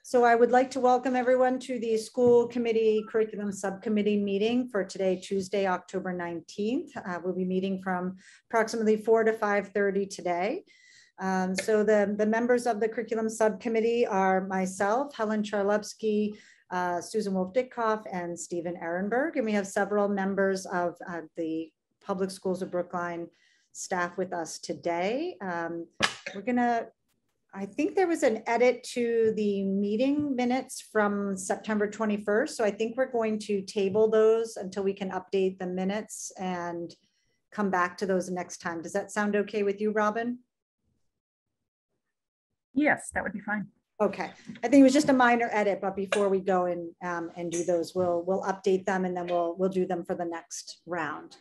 So I would like to welcome everyone to the school committee curriculum subcommittee meeting for today, Tuesday, October 19th. We'll be meeting from approximately 4 to 5:30 today. So the members of the curriculum subcommittee are myself, Helen Charlevsky, Susan Wolf-Ditkoff, and Stephen Ehrenberg. And we have several members of the Public Schools of Brookline staff with us today. I think there was an edit to the meeting minutes from September 21st. So I think we're going to table those until we can update the minutes and come back to those next time. Does that sound okay with you, Robin? Yes, that would be fine. Okay, I think it was just a minor edit, but before we go and do those, we'll update them and then we'll do them for the next round.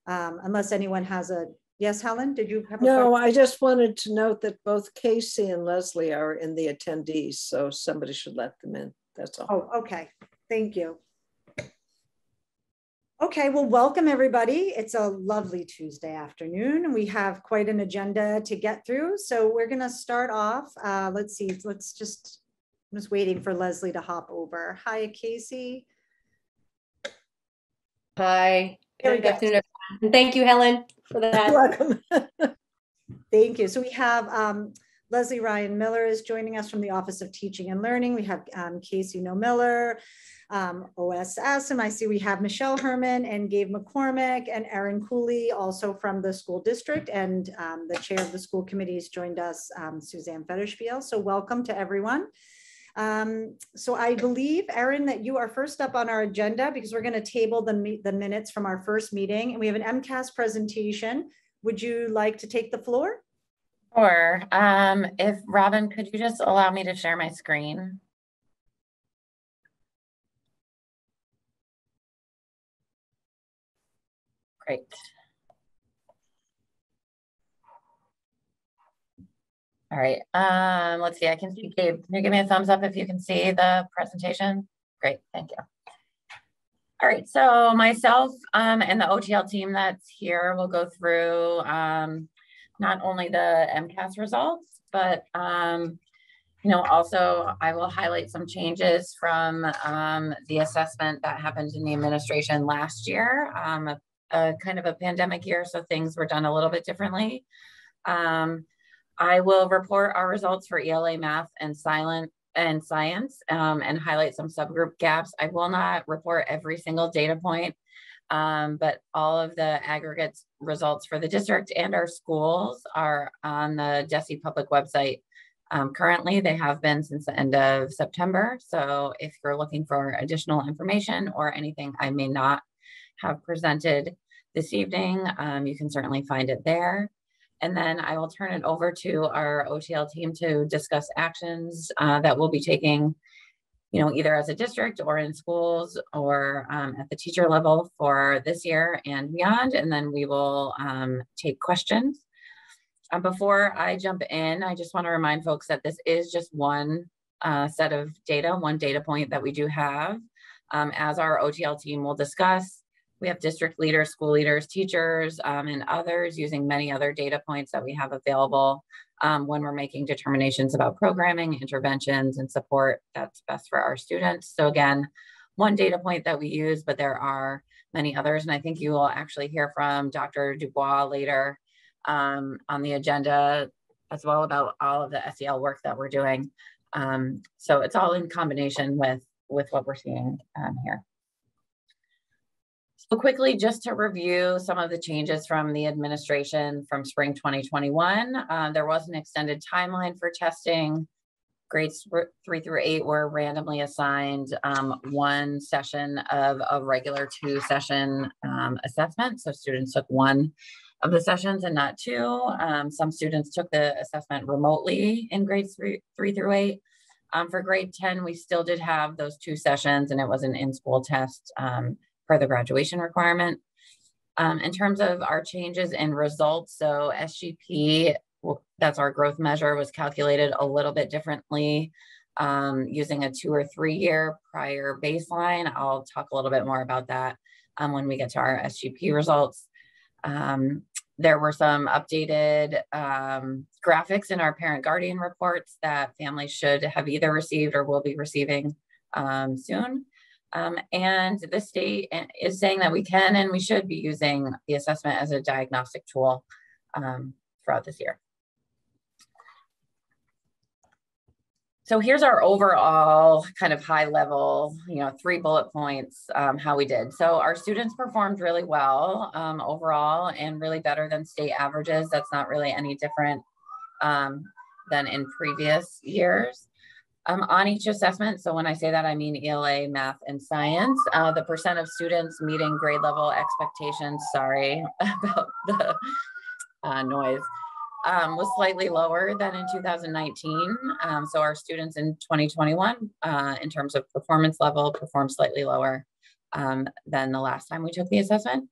Unless anyone has a, yes, Helen, did you have a No, question? I just wanted to note that both Casey and Leslie are in the attendees, so somebody should let them in, that's all. Oh, okay, thank you. Okay, well, welcome everybody. It's a lovely Tuesday afternoon. We have quite an agenda to get through. So we're gonna start off, let's see, I'm just waiting for Leslie to hop over. Hi, Casey. Hi, good afternoon. And thank you, Helen, for that. You're welcome. Thank you. So we have Leslie Ryan Miller is joining us from the Office of Teaching and Learning. We have Casey No Miller, OSS, and I see we have Michelle Herman and Gabe McCormick and Erin Cooley, also from the school district, and the chair of the school committee has joined us, Suzanne Federspiel. So welcome to everyone. So I believe, Erin, that you are first up on our agenda because we're going to table the minutes from our first meeting, and we have an MCAS presentation. Would you like to take the floor? Sure. If Robin, could you just allow me to share my screen? Great. All right. Let's see. I can see Gabe. Can you give me a thumbs up if you can see the presentation? Great. Thank you. All right. So myself and the OTL team that's here will go through not only the MCAS results, but also I will highlight some changes from the assessment that happened in the administration last year, kind of a pandemic year, so things were done a little bit differently. I will report our results for ELA, math, and science, and highlight some subgroup gaps. I will not report every single data point, but all of the aggregate results for the district and our schools are on the DESE public website. Currently, they have been since the end of September. So if you're looking for additional information or anything I may not have presented this evening, you can certainly find it there. And then I will turn it over to our OTL team to discuss actions that we'll be taking, either as a district or in schools or at the teacher level for this year and beyond. And then we will take questions. Before I jump in, I just want to remind folks that this is just one set of data, one data point that we do have. As our OTL team will discuss, we have district leaders, school leaders, teachers, and others using many other data points that we have available when we're making determinations about programming, interventions, and support that's best for our students. So again, one data point that we use, but there are many others. And I think you will actually hear from Dr. Dubois later on the agenda as well about all of the SEL work that we're doing. So it's all in combination with what we're seeing here. So quickly, just to review some of the changes from the administration from spring 2021, there was an extended timeline for testing. Grades 3 through 8 were randomly assigned one session of a regular 2-session assessment. So students took one of the sessions and not 2. Some students took the assessment remotely in grades 3 through 8. For grade 10, we still did have those 2 sessions, and it was an in-school test per the graduation requirement. In terms of our changes in results, so SGP, that's our growth measure, was calculated a little bit differently using a 2 or 3 year prior baseline. I'll talk a little bit more about that when we get to our SGP results. There were some updated graphics in our parent guardian reports that families should have either received or will be receiving soon. And the state is saying that we can and we should be using the assessment as a diagnostic tool throughout this year. So here's our overall kind of high level, 3 bullet points, how we did. So our students performed really well overall and really better than state averages. That's not really any different than in previous years. On each assessment, so when I say that, I mean ELA, math, and science, the percent of students meeting grade level expectations, sorry about the noise, was slightly lower than in 2019. So our students in 2021, in terms of performance level, performed slightly lower than the last time we took the assessment.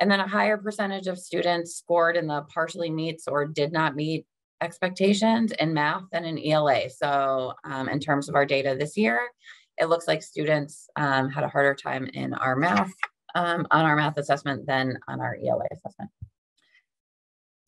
And then a higher percentage of students scored in the partially meets or did not meet expectations in math than in ELA. So in terms of our data this year, it looks like students had a harder time in our math, on our math assessment than on our ELA assessment.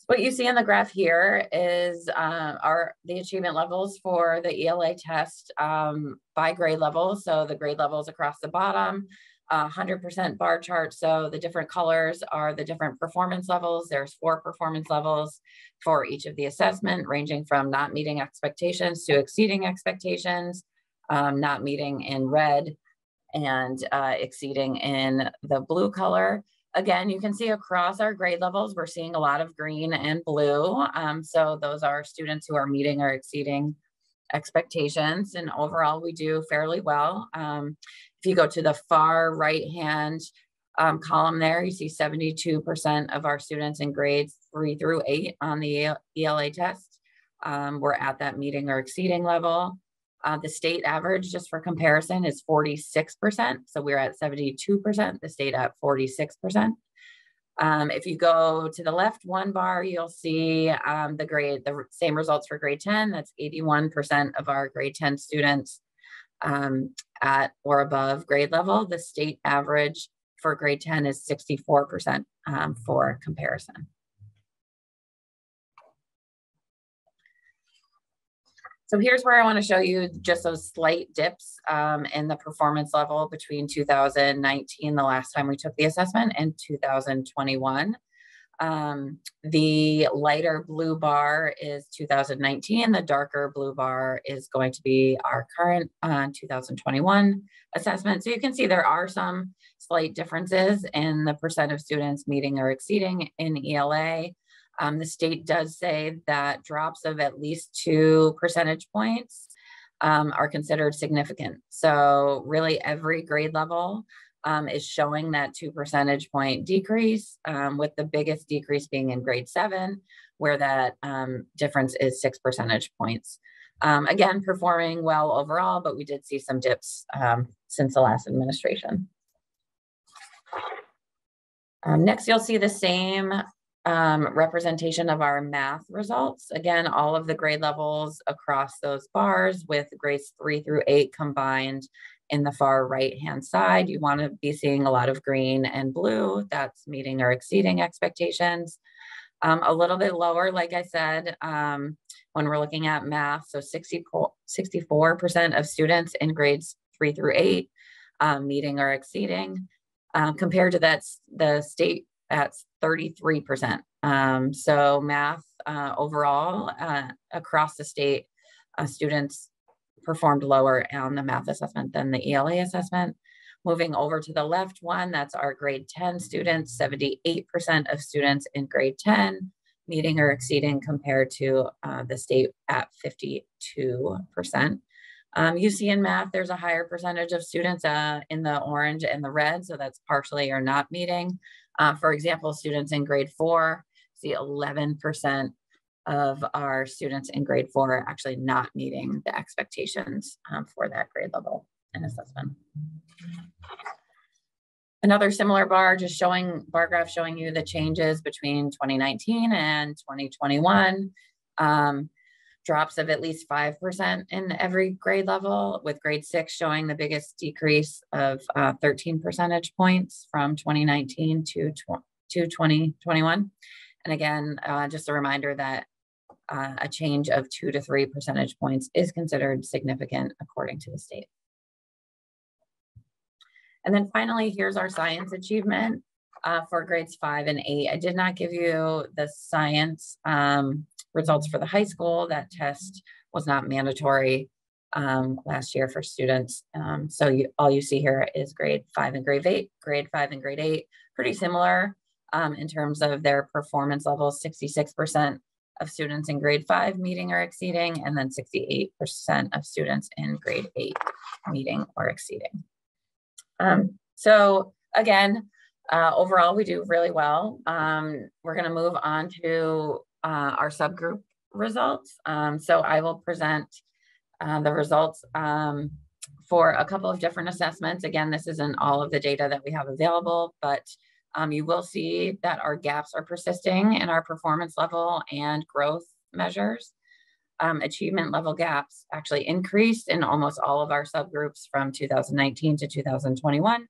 What you see in the graph here is the achievement levels for the ELA test by grade level. So the grade levels across the bottom, 100% bar chart. So the different colors are the different performance levels. There's 4 performance levels for each of the assessment, ranging from not meeting expectations to exceeding expectations, not meeting in red, and exceeding in the blue color. Again, you can see across our grade levels, we're seeing a lot of green and blue. So those are students who are meeting or exceeding expectations. And overall, we do fairly well. If you go to the far right-hand column there, you see 72% of our students in grades 3 through 8 on the ELA test were at that meeting or exceeding level. The state average, just for comparison, is 46%. So we're at 72%, the state at 46%. If you go to the left one bar, you'll see the same results for grade 10. That's 81% of our grade 10 students at or above grade level. The state average for grade 10 is 64% for comparison. So here's where I want to show you just those slight dips in the performance level between 2019, the last time we took the assessment, and 2021. The lighter blue bar is 2019. The darker blue bar is going to be our current 2021 assessment. So you can see there are some slight differences in the percent of students meeting or exceeding in ELA. The state does say that drops of at least 2 percentage points are considered significant. So really every grade level is showing that 2 percentage point decrease, with the biggest decrease being in grade 7, where that difference is 6 percentage points. Again, performing well overall, but we did see some dips since the last administration. Next, you'll see the same representation of our math results. Again, all of the grade levels across those bars with grades 3 through 8 combined in the far right-hand side. You want to be seeing a lot of green and blue. That's meeting or exceeding expectations. A little bit lower, like I said, when we're looking at math. So 64% of students in grades 3 through 8 meeting or exceeding, compared to the state at 33%. So math overall across the state, students performed lower on the math assessment than the ELA assessment. Moving over to the left one, that's our grade 10 students, 78% of students in grade 10 meeting or exceeding, compared to the state at 52%. You see in math, there's a higher percentage of students in the orange and the red, so that's partially or not meeting. For example, students in grade 4, see 11% of our students in grade 4 are actually not meeting the expectations for that grade level and assessment. Another similar bar graph showing you the changes between 2019 and 2021. Drops of at least 5% in every grade level, with grade 6 showing the biggest decrease of 13 percentage points from 2019 to 2021. And again, just a reminder that a change of 2 to 3 percentage points is considered significant according to the state. And then finally, here's our science achievement for grades 5 and 8. I did not give you the science results for the high school. That test was not mandatory last year for students. So all you see here is grade 5 and grade 8, grade 5 and grade 8, pretty similar in terms of their performance levels. 66% of students in grade 5 meeting or exceeding, and then 68% of students in grade 8 meeting or exceeding. So again, overall, we do really well. We're going to move on to our subgroup results. So I will present the results for a couple of different assessments. Again, this isn't all of the data that we have available, but you will see that our gaps are persisting in our performance level and growth measures. Achievement level gaps actually increased in almost all of our subgroups from 2019 to 2021.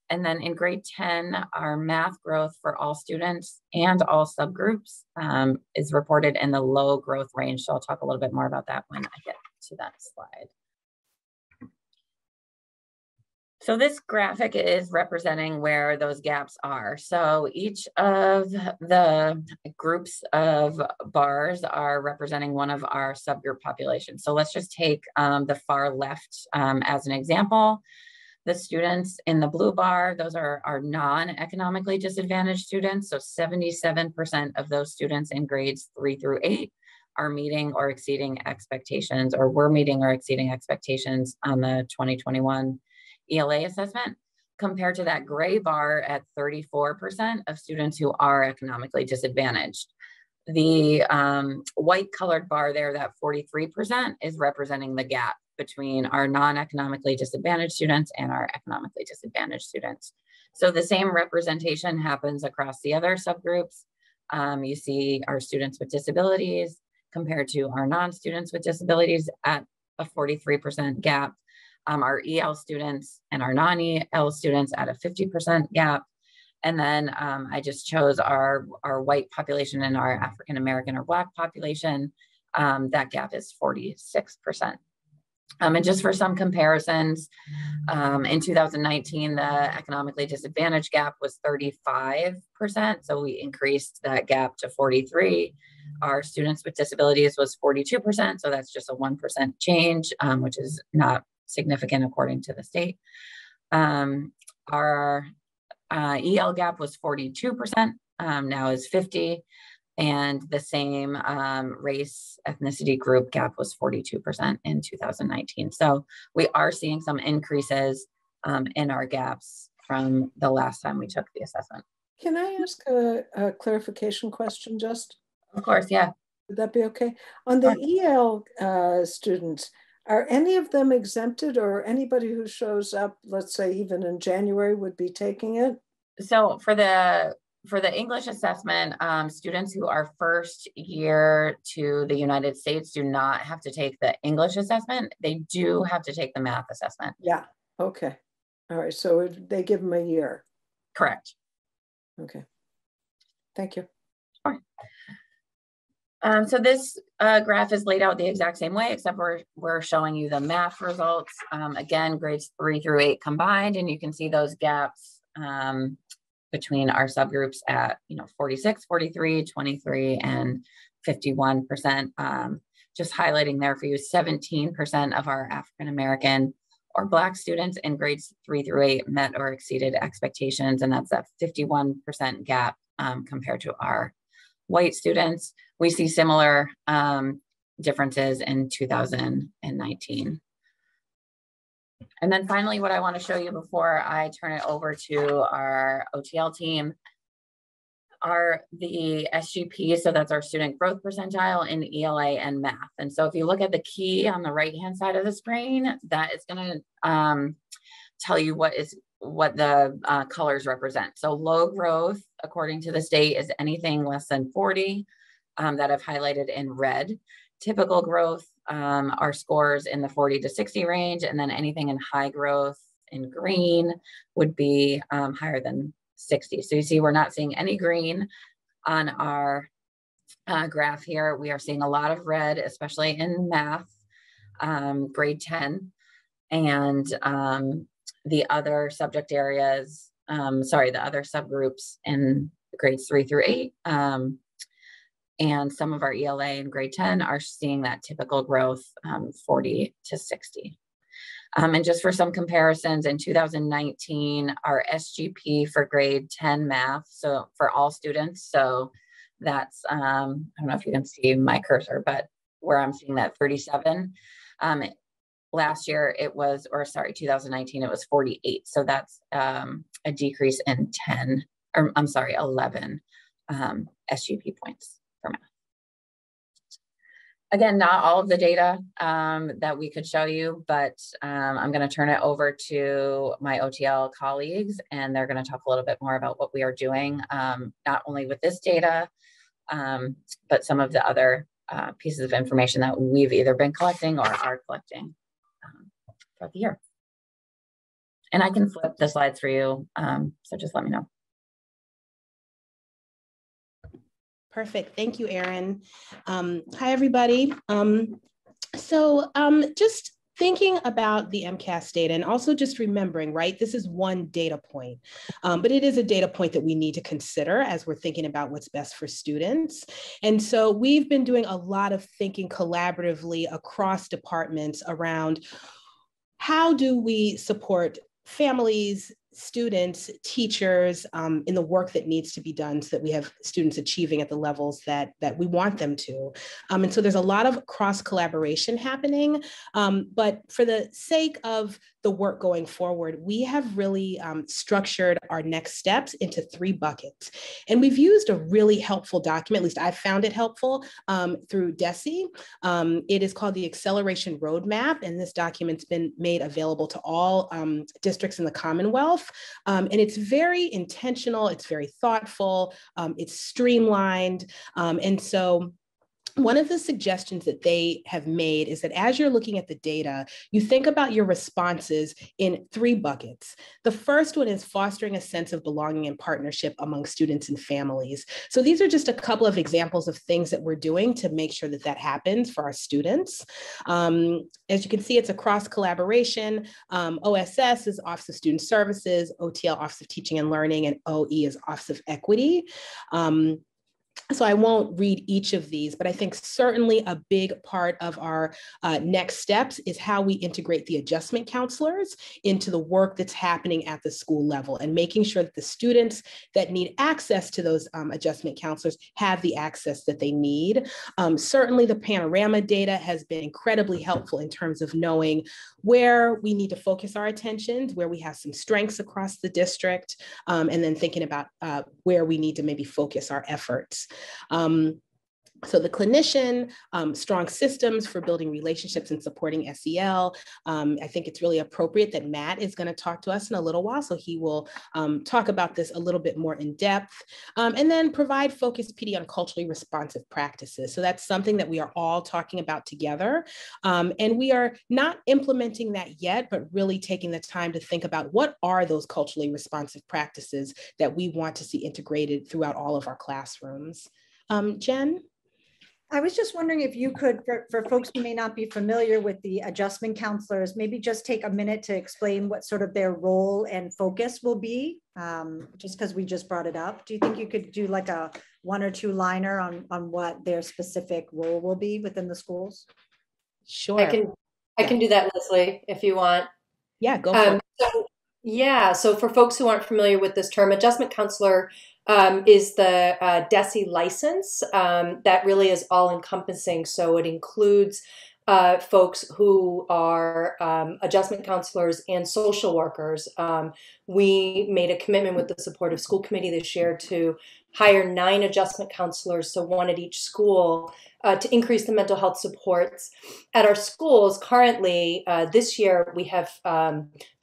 And then in grade 10, our math growth for all students and all subgroups is reported in the low growth range. So I'll talk a little bit more about that when I get to that slide. So this graphic is representing where those gaps are. So each of the groups of bars are representing one of our subgroup populations. So let's just take the far left as an example. The students in the blue bar, those are our non-economically disadvantaged students. So 77% of those students in grades 3 through 8 are meeting or exceeding expectations, or were meeting or exceeding expectations on the 2021 ELA assessment, compared to that gray bar at 34% of students who are economically disadvantaged. The white colored bar there, that 43%, is representing the gap between our non-economically disadvantaged students and our economically disadvantaged students. So the same representation happens across the other subgroups. You see our students with disabilities compared to our non-students with disabilities at a 43% gap. Our EL students and our non-EL students at a 50% gap. And then I just chose our white population and our African-American or Black population. That gap is 46%. And just for some comparisons, in 2019, the economically disadvantaged gap was 35%. So we increased that gap to 43%. Our students with disabilities was 42%. So that's just a 1% change, which is not significant according to the state. Our EL gap was 42%, now is 50%. And the same race ethnicity group gap was 42% in 2019. So we are seeing some increases in our gaps from the last time we took the assessment. Can I ask a clarification question just? Of course, yeah. Would that be okay? On the EL students, are any of them exempted, or anybody who shows up, let's say even in January, would be taking it? So for the English assessment, students who are first year to the United States do not have to take the English assessment. They do have to take the math assessment. Yeah, okay. All right, so they give them a year. Correct. Okay, thank you. Sure. So this graph is laid out the exact same way, except we're showing you the math results. Again, grades 3 through 8 combined, and you can see those gaps between our subgroups at 46, 43, 23, and 51%. Just highlighting there for you, 17% of our African American or Black students in grades 3 through 8 met or exceeded expectations, and that's a 51% gap compared to our white students. We see similar differences in 2019. And then finally, what I want to show you before I turn it over to our OTL team are the SGP. So that's our student growth percentile in ELA and math. And so if you look at the key on the right-hand side of the screen, that is going to tell you what the colors represent. So low growth, according to the state, is anything less than 40 that I've highlighted in red. Typical growth are scores in the 40 to 60 range, and then anything in high growth in green would be higher than 60. So you see we're not seeing any green On our graph here, we are seeing a lot of red, especially in math, grade 10, and the other subject areas, the other subgroups in grades 3 through 8, and some of our ELA in grade 10 are seeing that typical growth, 40 to 60. And just for some comparisons, in 2019, our SGP for grade 10 math, so for all students, so that's, I don't know if you can see my cursor, but where I'm seeing that 37, last year it was, 2019, it was 48. So that's a decrease in 11 SGP points for math. Again, not all of the data that we could show you, but I'm going to turn it over to my OTL colleagues, and they're going to talk a little bit more about what we are doing, not only with this data, but some of the other pieces of information that we've either been collecting or are collecting throughout the year. And I can flip the slides for you, so just let me know. Perfect. Thank you, Erin. Hi, everybody. Just thinking about the MCAS data and also just remembering, right, this is one data point, but it is a data point that we need to consider as we're thinking about what's best for students. And so we've been doing a lot of thinking collaboratively across departments around how do we support families, students, teachers in the work that needs to be done so that we have students achieving at the levels that we want them to. And so there's a lot of cross collaboration happening, but for the sake of the work going forward, we have really structured our next steps into 3 buckets. And we've used a really helpful document, at least I found it helpful, through DESE. It is called the Acceleration Roadmap, and this document's been made available to all districts in the Commonwealth. And it's very intentional, it's very thoughtful, it's streamlined. And so one of the suggestions that they have made is that as you're looking at the data, you think about your responses in 3 buckets. The first one is fostering a sense of belonging and partnership among students and families. So these are just a couple of examples of things that we're doing to make sure that that happens for our students. As you can see, it's a cross collaboration. OSS is Office of Student Services, OTL, Office of Teaching and Learning, and OE is Office of Equity. So I won't read each of these, but I think certainly a big part of our next steps is how we integrate the adjustment counselors into the work that's happening at the school level and making sure that the students that need access to those adjustment counselors have the access that they need. Certainly the panorama data has been incredibly helpful in terms of knowing where we need to focus our attentions, where we have some strengths across the district, and then thinking about where we need to maybe focus our efforts. So the clinician, strong systems for building relationships and supporting SEL. I think it's really appropriate that Matt is going to talk to us in a little while, so he will talk about this a little bit more in depth. And then provide focused PD on culturally responsive practices. So that's something that we are all talking about together. And we are not implementing that yet, but really taking the time to think about what are those culturally responsive practices that we want to see integrated throughout all of our classrooms. Jen? I was just wondering if you could, for folks who may not be familiar with the adjustment counselors, maybe just take a minute to explain what sort of their role and focus will be, just because we just brought it up. Do you think you could do like a 1 or 2 liner on what their specific role will be within the schools? Sure. I can do that, Leslie, if you want. Yeah, go for it. So for folks who aren't familiar with this term, adjustment counselor is the DESE license that really is all encompassing. So it includes folks who are adjustment counselors and social workers. We made a commitment with the supportive school committee this year to hire 9 adjustment counselors, so 1 at each school, to increase the mental health supports at our schools. Currently, this year, we have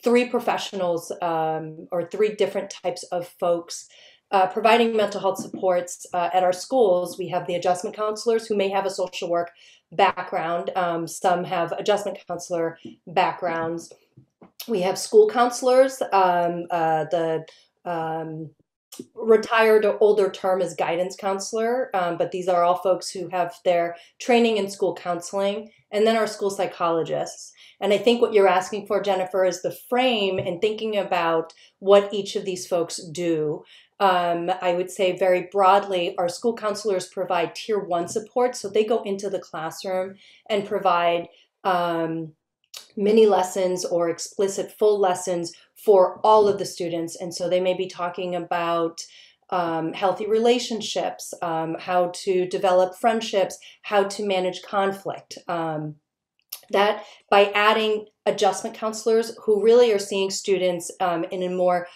3 professionals or 3 different types of folks providing mental health supports at our schools. We have the adjustment counselors who may have a social work background. Some have adjustment counselor backgrounds. We have school counselors, the retired or older term as guidance counselor, but these are all folks who have their training in school counseling, and then our school psychologists. And I think what you're asking for, Jennifer, is the frame and thinking about what each of these folks do. I would say very broadly, our school counselors provide tier 1 support. So they go into the classroom and provide mini lessons or explicit full lessons for all of the students. And so they may be talking about healthy relationships, how to develop friendships, how to manage conflict. That by adding adjustment counselors who really are seeing students in a more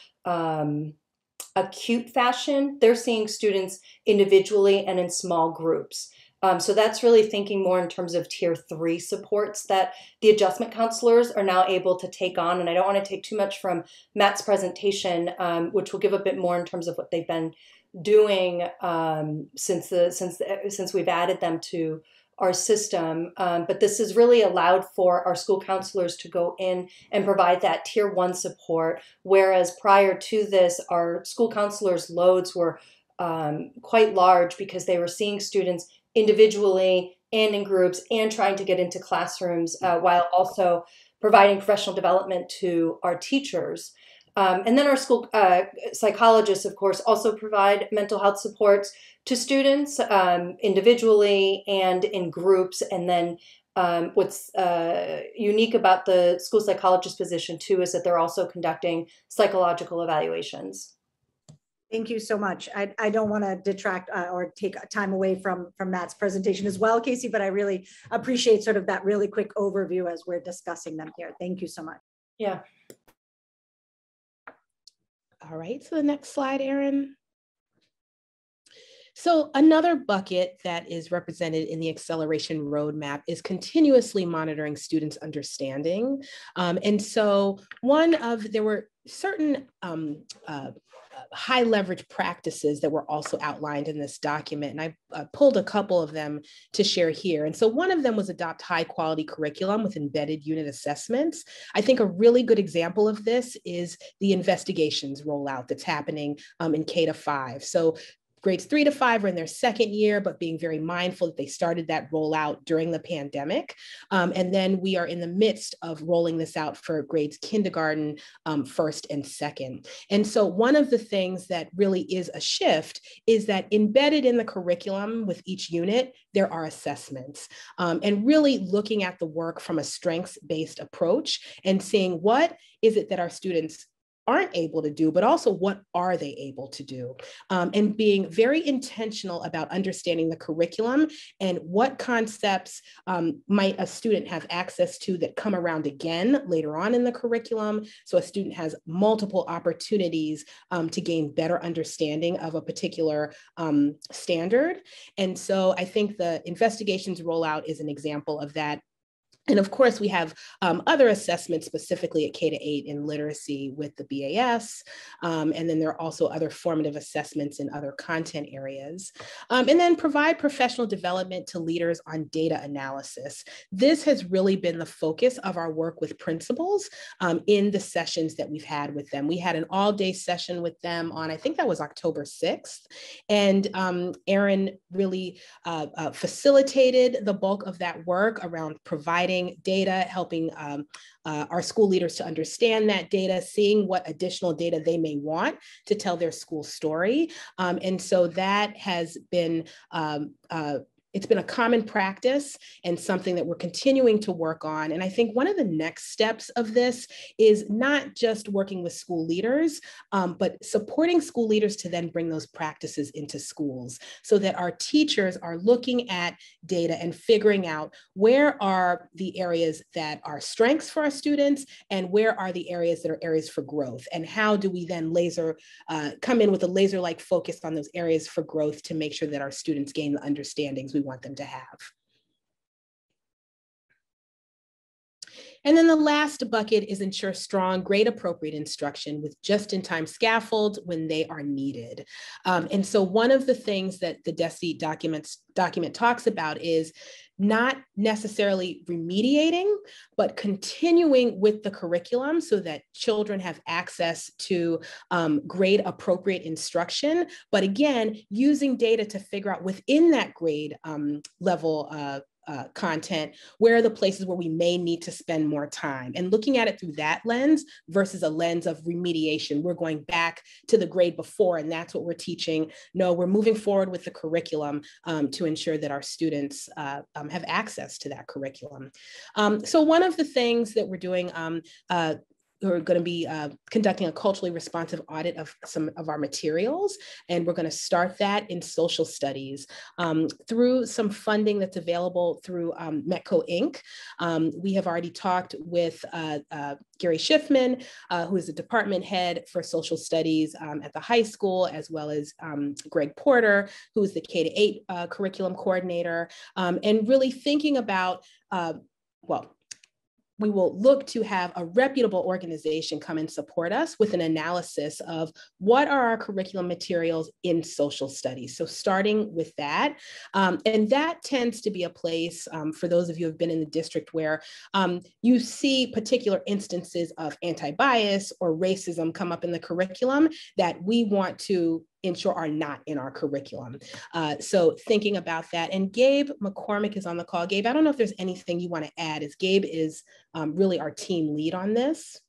acute fashion, they're seeing students individually and in small groups. So that's really thinking more in terms of tier 3 supports that the adjustment counselors are now able to take on. And I don't want to take too much from Matt's presentation, which will give a bit more in terms of what they've been doing since we've added them to our system. But this has really allowed for our school counselors to go in and provide that tier 1 support. Whereas prior to this, our school counselors' loads were quite large because they were seeing students individually and in groups and trying to get into classrooms while also providing professional development to our teachers. And then our school psychologists, of course, also provide mental health supports to students individually and in groups. And then what's unique about the school psychologist position, too, is that they're also conducting psychological evaluations. Thank you so much. I don't want to detract or take time away from Matt's presentation as well, Casey, but I really appreciate sort of that really quick overview as we're discussing them here. Thank you so much. Yeah. All right, so the next slide, Erin. So another bucket that is represented in the acceleration roadmap is continuously monitoring students' understanding. And so there were certain high leverage practices that were also outlined in this document. And I pulled a couple of them to share here. And so one of them was adopt high quality curriculum with embedded unit assessments. I think a really good example of this is the investigations rollout that's happening in K-5. So grades 3 to 5 are in their second year, but being very mindful that they started that rollout during the pandemic. And then we are in the midst of rolling this out for grades kindergarten, first and second. And so one of the things that really is a shift is that embedded in the curriculum with each unit, there are assessments. And really looking at the work from a strengths-based approach and seeing what is it that our students aren't able to do, but also what are they able to do? And being very intentional about understanding the curriculum and what concepts might a student have access to that come around again later on in the curriculum. So a student has multiple opportunities to gain better understanding of a particular standard. And so I think the investigations rollout is an example of that. And of course, we have other assessments specifically at K-8 in literacy with the BAS. And then there are also other formative assessments in other content areas. And then provide professional development to leaders on data analysis. This has really been the focus of our work with principals in the sessions that we've had with them. We had an all-day session with them on, I think that was October 6th. And Erin really facilitated the bulk of that work around providing data, helping our school leaders to understand that data, seeing what additional data they may want to tell their school story. And so that has been it's been a common practice and something that we're continuing to work on. And I think one of the next steps of this is not just working with school leaders, but supporting school leaders to then bring those practices into schools so that our teachers are looking at data and figuring out where are the areas that are strengths for our students and where are the areas that are areas for growth, and how do we then come in with a laser-like focus on those areas for growth to make sure that our students gain the understandings we want them to have. And then the last bucket is ensure strong, grade appropriate instruction with just-in-time scaffold when they are needed. And so one of the things that the DESE document talks about is not necessarily remediating, but continuing with the curriculum so that children have access to grade appropriate instruction. But again, using data to figure out within that grade level content, where are the places where we may need to spend more time, and looking at it through that lens versus a lens of remediation. We're going back to the grade before, and that's what we're teaching. No, we're moving forward with the curriculum to ensure that our students have access to that curriculum. So one of the things that we're doing, we're going to be conducting a culturally responsive audit of some of our materials, and we're going to start that in social studies through some funding that's available through METCO Inc. We have already talked with Gary Schiffman, who is the department head for social studies at the high school, as well as Greg Porter, who is the K-8 curriculum coordinator, and really thinking about, we will look to have a reputable organization come and support us with an analysis of what are our curriculum materials in social studies. So starting with that, and that tends to be a place for those of you who have been in the district where you see particular instances of anti-bias or racism come up in the curriculum that we want to ensure are not in our curriculum. So thinking about that. And Gabe McCormick is on the call. Gabe, I don't know if there's anything you want to add, as Gabe is really our team lead on this.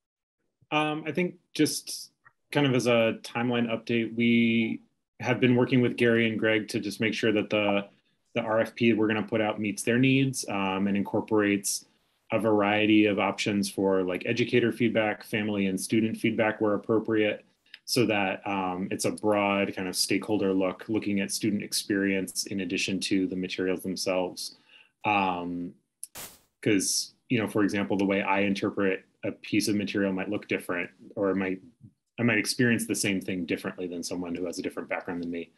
I think just kind of as a timeline update, we have been working with Gary and Greg to just make sure that the RFP we're going to put out meets their needs and incorporates a variety of options for like educator feedback, family and student feedback where appropriate, so that it's a broad kind of stakeholder look, looking at student experience in addition to the materials themselves. Because, you know, for example, the way I interpret a piece of material might look different, or I might experience the same thing differently than someone who has a different background than me.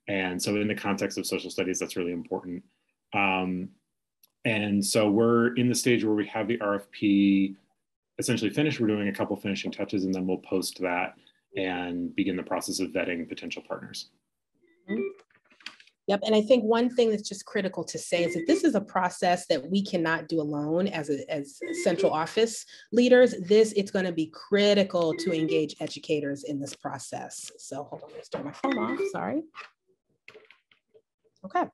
And so in the context of social studies, that's really important. And so we're in the stage where we have the RFP essentially finished. We're doing a couple finishing touches, and then we'll post that and begin the process of vetting potential partners. Yep, and I think one thing that's just critical to say is that this is a process that we cannot do alone as central office leaders. It's going to be critical to engage educators in this process. So hold on, let's turn my phone off, sorry. Okay.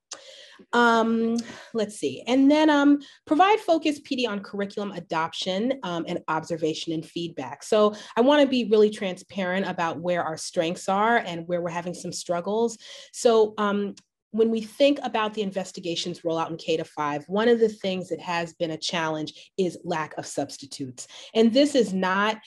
Let's see. And then provide focused PD on curriculum adoption and observation and feedback. So I want to be really transparent about where our strengths are and where we're having some struggles. So when we think about the investigations rollout in K-5, one of the things that has been a challenge is lack of substitutes. And this is not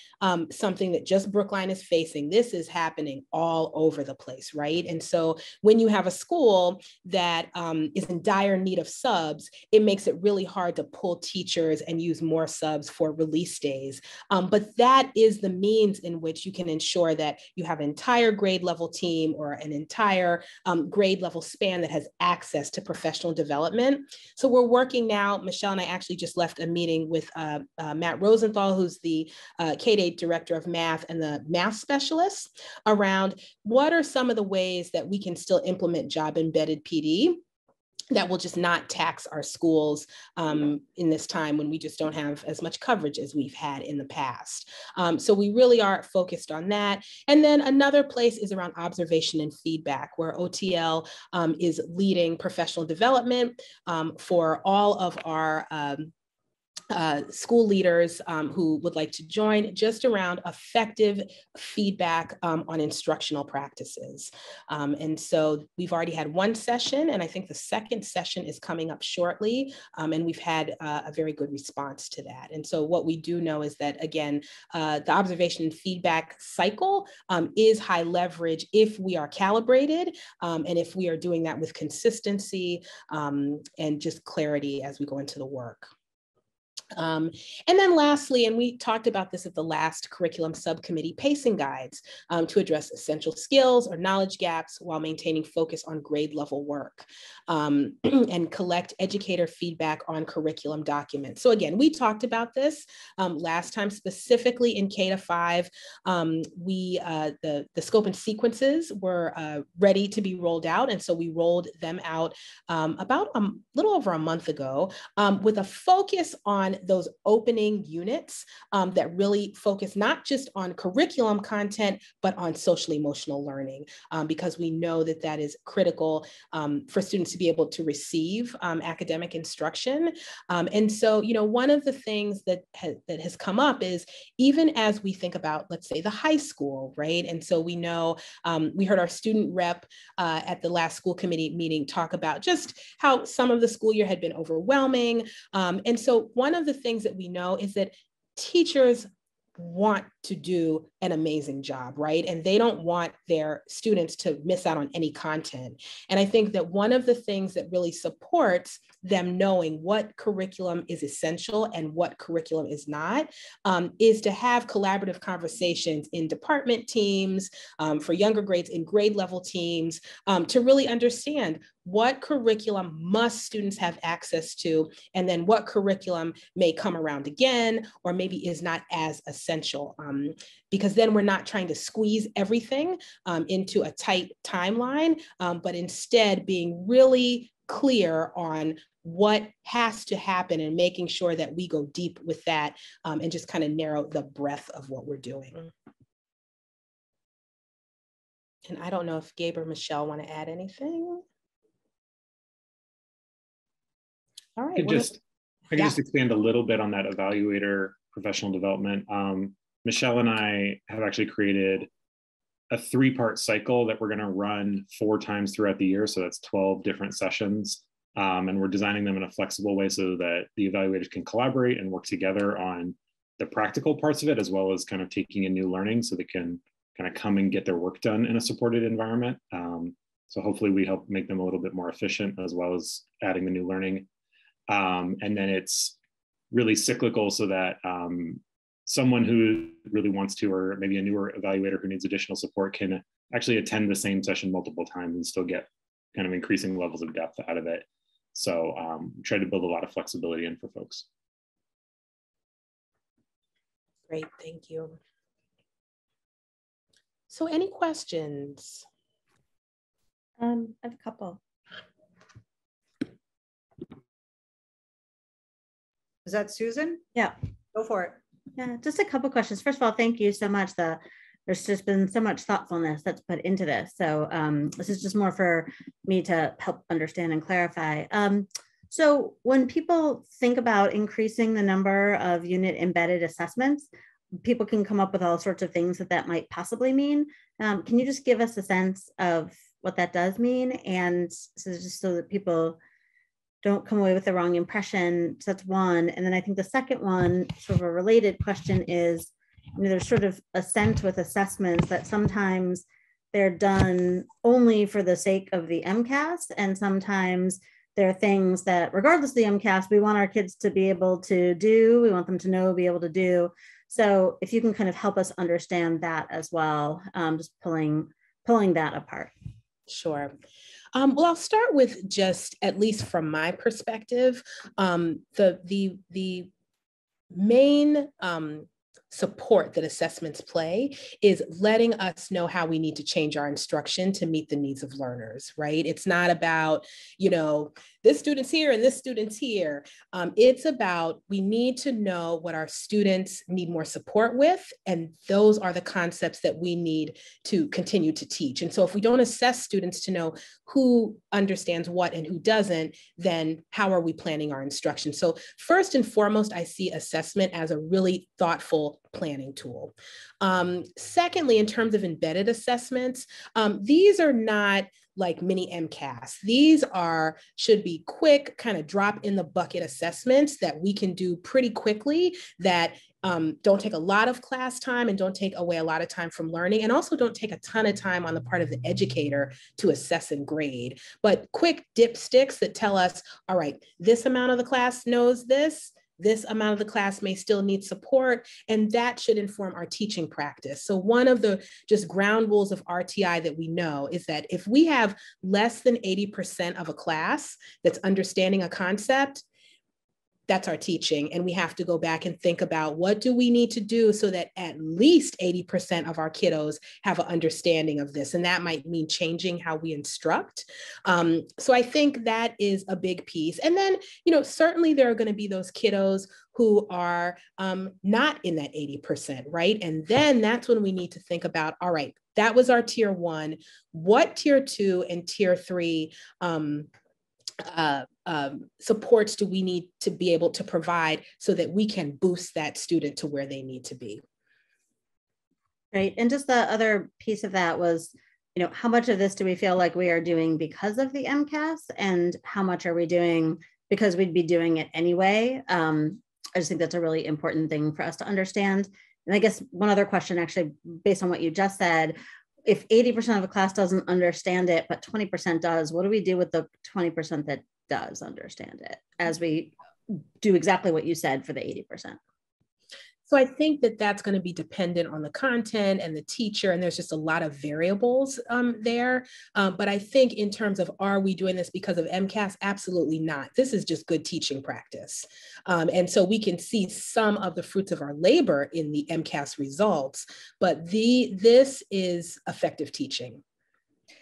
something that just Brookline is facing. This is happening all over the place, right? And so when you have a school that is in dire need of subs, it makes it really hard to pull teachers and use more subs for release days. But that is the means in which you can ensure that you have an entire grade level team or an entire grade level span that has access to professional development. So we're working now, Michelle and I actually just left a meeting with Matt Rosenthal, who's the K-8 director of math and the math specialists, around what are some of the ways that we can still implement job embedded PD that will just not tax our schools in this time when we just don't have as much coverage as we've had in the past. So we really are focused on that. And then another place is around observation and feedback, where OTL is leading professional development for all of our school leaders who would like to join, just around effective feedback on instructional practices. And so we've already had one session, and I think the second session is coming up shortly, and we've had a very good response to that. And so what we do know is that, again, the observation and feedback cycle is high leverage if we are calibrated, and if we are doing that with consistency and just clarity as we go into the work. And then lastly, and we talked about this at the last curriculum subcommittee, pacing guides to address essential skills or knowledge gaps while maintaining focus on grade level work, and collect educator feedback on curriculum documents. So again, we talked about this last time, specifically in K-5. The scope and sequences were ready to be rolled out. And so we rolled them out about a little over a month ago with a focus on those opening units that really focus not just on curriculum content, but on social emotional learning, because we know that that is critical for students to be able to receive academic instruction. And so, one of the things that has come up is even as we think about, let's say, the high school, right? And so we know, we heard our student rep at the last school committee meeting talk about just how some of the school year had been overwhelming. And so one of the things that we know is that teachers want to do an amazing job, right? And they don't want their students to miss out on any content. And I think that one of the things that really supports them knowing what curriculum is essential and what curriculum is not, is to have collaborative conversations in department teams, for younger grades, in grade level teams, to really understand what curriculum must students have access to, and then what curriculum may come around again, or maybe is not as essential. Because then we're not trying to squeeze everything into a tight timeline, but instead being really clear on what has to happen and making sure that we go deep with that, and just kind of narrow the breadth of what we're doing. And I don't know if Gabe or Michelle want to add anything. All right. I could just expand a little bit on that evaluator professional development. Michelle and I have actually created a 3-part cycle that we're going to run 4 times throughout the year. So that's 12 different sessions. And we're designing them in a flexible way so that the evaluators can collaborate and work together on the practical parts of it, as well as kind of taking in new learning so they can kind of come and get their work done in a supported environment. So hopefully we help make them a little bit more efficient, as well as adding the new learning. And then it's really cyclical so that someone who really wants to, or maybe a newer evaluator who needs additional support, can actually attend the same session multiple times and still get kind of increasing levels of depth out of it. So try to build a lot of flexibility in for folks. Great, thank you. So any questions? I have a couple. Is that Susan? Yeah. Go for it. Yeah, just a couple questions. First of all, thank you so much. There's just been so much thoughtfulness that's put into this. So this is just more for me to help understand and clarify. So when people think about increasing the number of unit embedded assessments, people can come up with all sorts of things that might possibly mean. Can you just give us a sense of what that does mean? And so just so that people don't come away with the wrong impression. So that's one. And then I think the second one, sort of a related question, is, there's sort of a sense with assessments that sometimes they're done only for the sake of the MCAS, and sometimes there are things that, regardless of the MCAS, we want our kids to be able to do, we want them to know, be able to do. So if you can kind of help us understand that as well, just pulling that apart. Sure. Well, I'll start with just, at least from my perspective, the main support that assessments play is letting us know how we need to change our instruction to meet the needs of learners, right? It's not about, this student's here and this student's here. It's about, we need to know what our students need more support with, and those are the concepts that we need to continue to teach. And so if we don't assess students to know who understands what and who doesn't, then how are we planning our instruction? So first and foremost, I see assessment as a really thoughtful planning tool. Secondly, in terms of embedded assessments, these are not like mini MCAS. These should be quick, kind of drop in the bucket assessments that we can do pretty quickly, that don't take a lot of class time and don't take away a lot of time from learning, and also don't take a ton of time on the part of the educator to assess and grade, but quick dipsticks that tell us, all right, this amount of the class knows this, this amount of the class may still need support, and that should inform our teaching practice. So one of the just ground rules of RTI that we know is that if we have less than 80% of a class that's understanding a concept, that's our teaching. And we have to go back and think about what do we need to do so that at least 80% of our kiddos have an understanding of this. And that might mean changing how we instruct. So I think that is a big piece. And then, certainly there are going to be those kiddos who are not in that 80%, right? And then that's when we need to think about, all right, that was our tier 1, what tier 2 and tier 3 supports do we need to be able to provide so that we can boost that student to where they need to be. Right. And just the other piece of that was, how much of this do we feel like we are doing because of the MCAS, and how much are we doing because we'd be doing it anyway? I just think that's a really important thing for us to understand. And I guess one other question, actually, based on what you just said, if 80% of a class doesn't understand it, but 20% does, what do we do with the 20% that does understand it as we do exactly what you said for the 80%? So I think that that's going to be dependent on the content and the teacher, and there's just a lot of variables there. But I think in terms of, are we doing this because of MCAS? Absolutely not. This is just good teaching practice. And so we can see some of the fruits of our labor in the MCAS results, but this is effective teaching.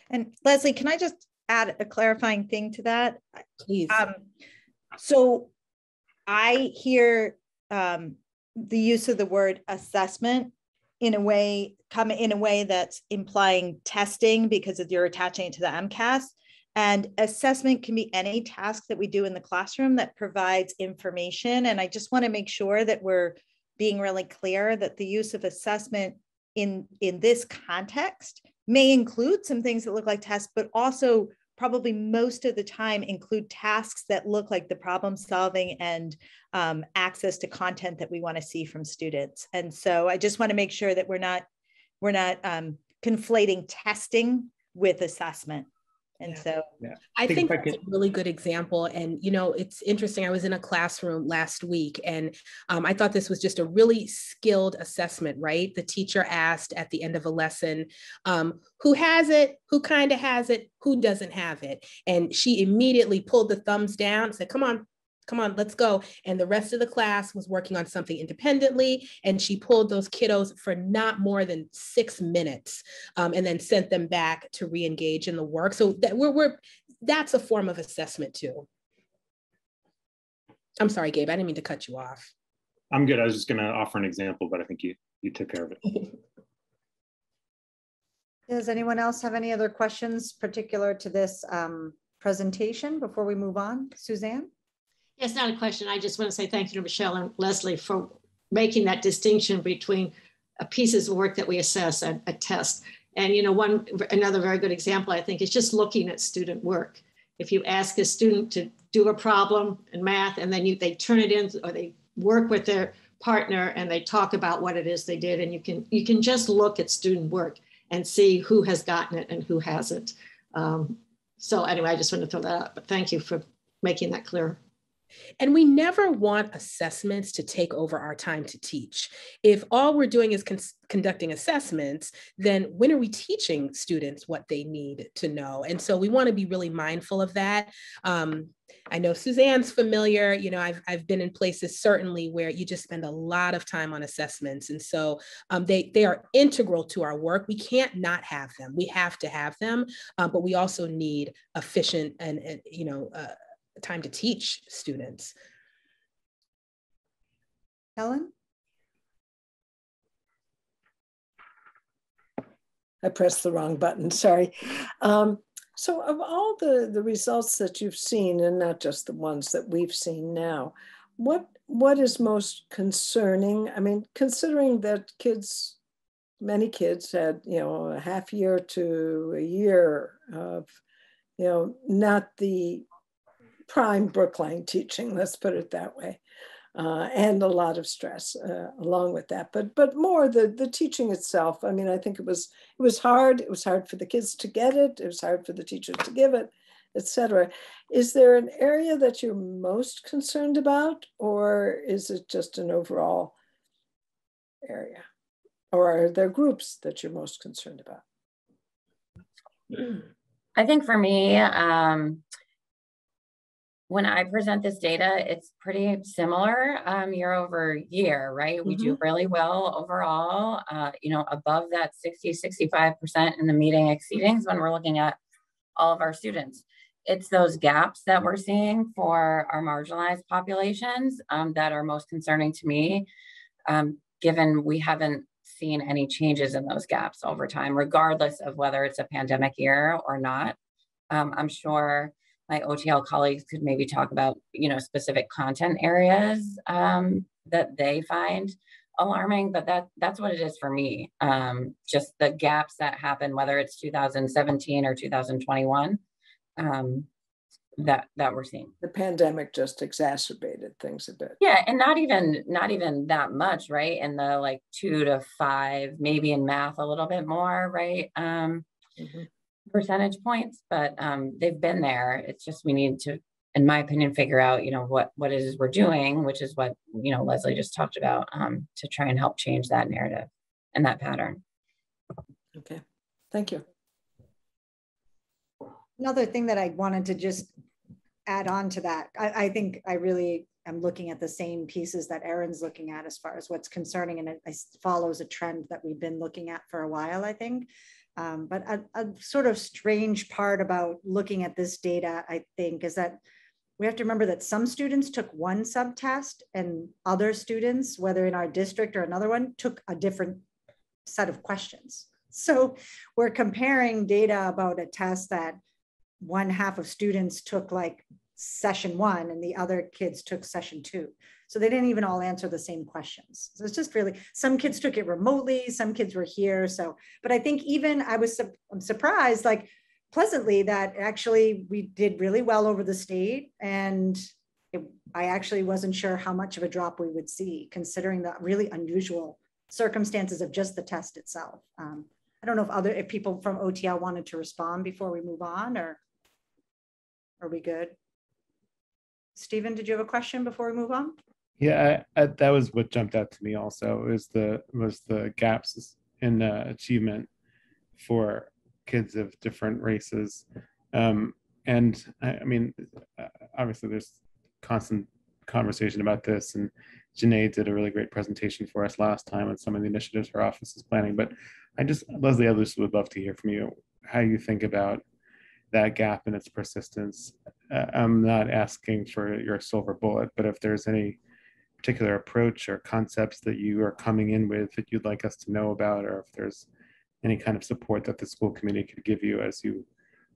And Leslie, can I just add a clarifying thing to that? Please. So I hear the use of the word assessment in a way that's implying testing because you're attaching it to the MCAS. And assessment can be any task that we do in the classroom that provides information. And I just want to make sure that we're being really clear that the use of assessment in this context may include some things that look like tests, but also probably most of the time include tasks that look like the problem solving and access to content that we want to see from students. And so I just want to make sure that we're not conflating testing with assessment. And so I think that's a really good example. And, it's interesting. I was in a classroom last week, and I thought this was just a really skilled assessment, right? The teacher asked at the end of a lesson, who has it, who kind of has it, who doesn't have it? And she immediately pulled the thumbs down, said, come on, let's go. And the rest of the class was working on something independently. And she pulled those kiddos for not more than 6 minutes and then sent them back to re-engage in the work. So that that's a form of assessment too. I'm sorry, Gabe, I didn't mean to cut you off. I'm good. I was just going to offer an example, but I think you took care of it. Does anyone else have any other questions particular to this presentation before we move on? Suzanne? It's not a question. I just want to say thank you to Michelle and Leslie for making that distinction between pieces of work that we assess and a test. And another very good example, I think, is just looking at student work. If you ask a student to do a problem in math and then they turn it in, or they work with their partner and they talk about what it is they did, and you can just look at student work and see who has gotten it and who hasn't. So anyway, I just want to throw that out, but thank you for making that clear. And we never want assessments to take over our time to teach. If all we're doing is conducting assessments, then when are we teaching students what they need to know? And so we want to be really mindful of that. I know Suzanne's familiar, I've been in places certainly where you just spend a lot of time on assessments. And so they are integral to our work. We can't not have them. We have to have them, but we also need efficient and time to teach students. Helen? I pressed the wrong button, sorry. So of all the results that you've seen, and not just the ones that we've seen now, what is most concerning? I mean, considering that many kids had, a half year to a year of, not the prime Brookline teaching, let's put it that way, and a lot of stress along with that. But more the teaching itself. I mean, I think it was hard. It was hard for the kids to get it. It was hard for the teachers to give it. etc. Is there an area that you're most concerned about, or is it just an overall area? Or are there groups that you're most concerned about? I think for me, when I present this data, it's pretty similar year over year, right? We do really well overall, above that 60-65% in the meeting exceedings when we're looking at all of our students. It's those gaps that we're seeing for our marginalized populations that are most concerning to me, given we haven't seen any changes in those gaps over time, regardless of whether it's a pandemic year or not. I'm sure my OTL colleagues could maybe talk about, specific content areas that they find alarming, but that's what it is for me. Just the gaps that happen, whether it's 2017 or 2021, that we're seeing. The pandemic just exacerbated things a bit. Yeah, and not even that much, right? In the 2 to 5, maybe in math a little bit more, right? Percentage points, but they've been there. It's just we need to, in my opinion, figure out what it is we're doing, which is what Leslie just talked about, to try and help change that narrative and that pattern. Okay, thank you. Another thing that I wanted to just add on to that, I think I really am looking at the same pieces that Erin's looking at as far as what's concerning, and it follows a trend that we've been looking at for a while, I think. But a sort of strange part about looking at this data, I think, is that we have to remember that some students took one subtest and other students, whether in our district or another one, took a different set of questions. So we're comparing data about a test that one half of students took session 1 and the other kids took session 2. So they didn't even all answer the same questions. So it's just really, some kids took it remotely, some kids were here. So, but I think even I'm surprised, pleasantly, that actually we did really well over the state. And I actually wasn't sure how much of a drop we would see, considering the really unusual circumstances of just the test itself. I don't know if people from OTL wanted to respond before we move on, or are we good? Stephen, did you have a question before we move on? Yeah, that was what jumped out to me also, was the gaps in achievement for kids of different races. And I mean, obviously there's constant conversation about this, and Janae did a really great presentation for us last time on some of the initiatives her office is planning. But Leslie, I just would love to hear from you how you think about that gap and its persistence. I'm not asking for your silver bullet, but if there's any particular approach or concepts that you are coming in with that you'd like us to know about, or if there's any kind of support that the school committee could give you as you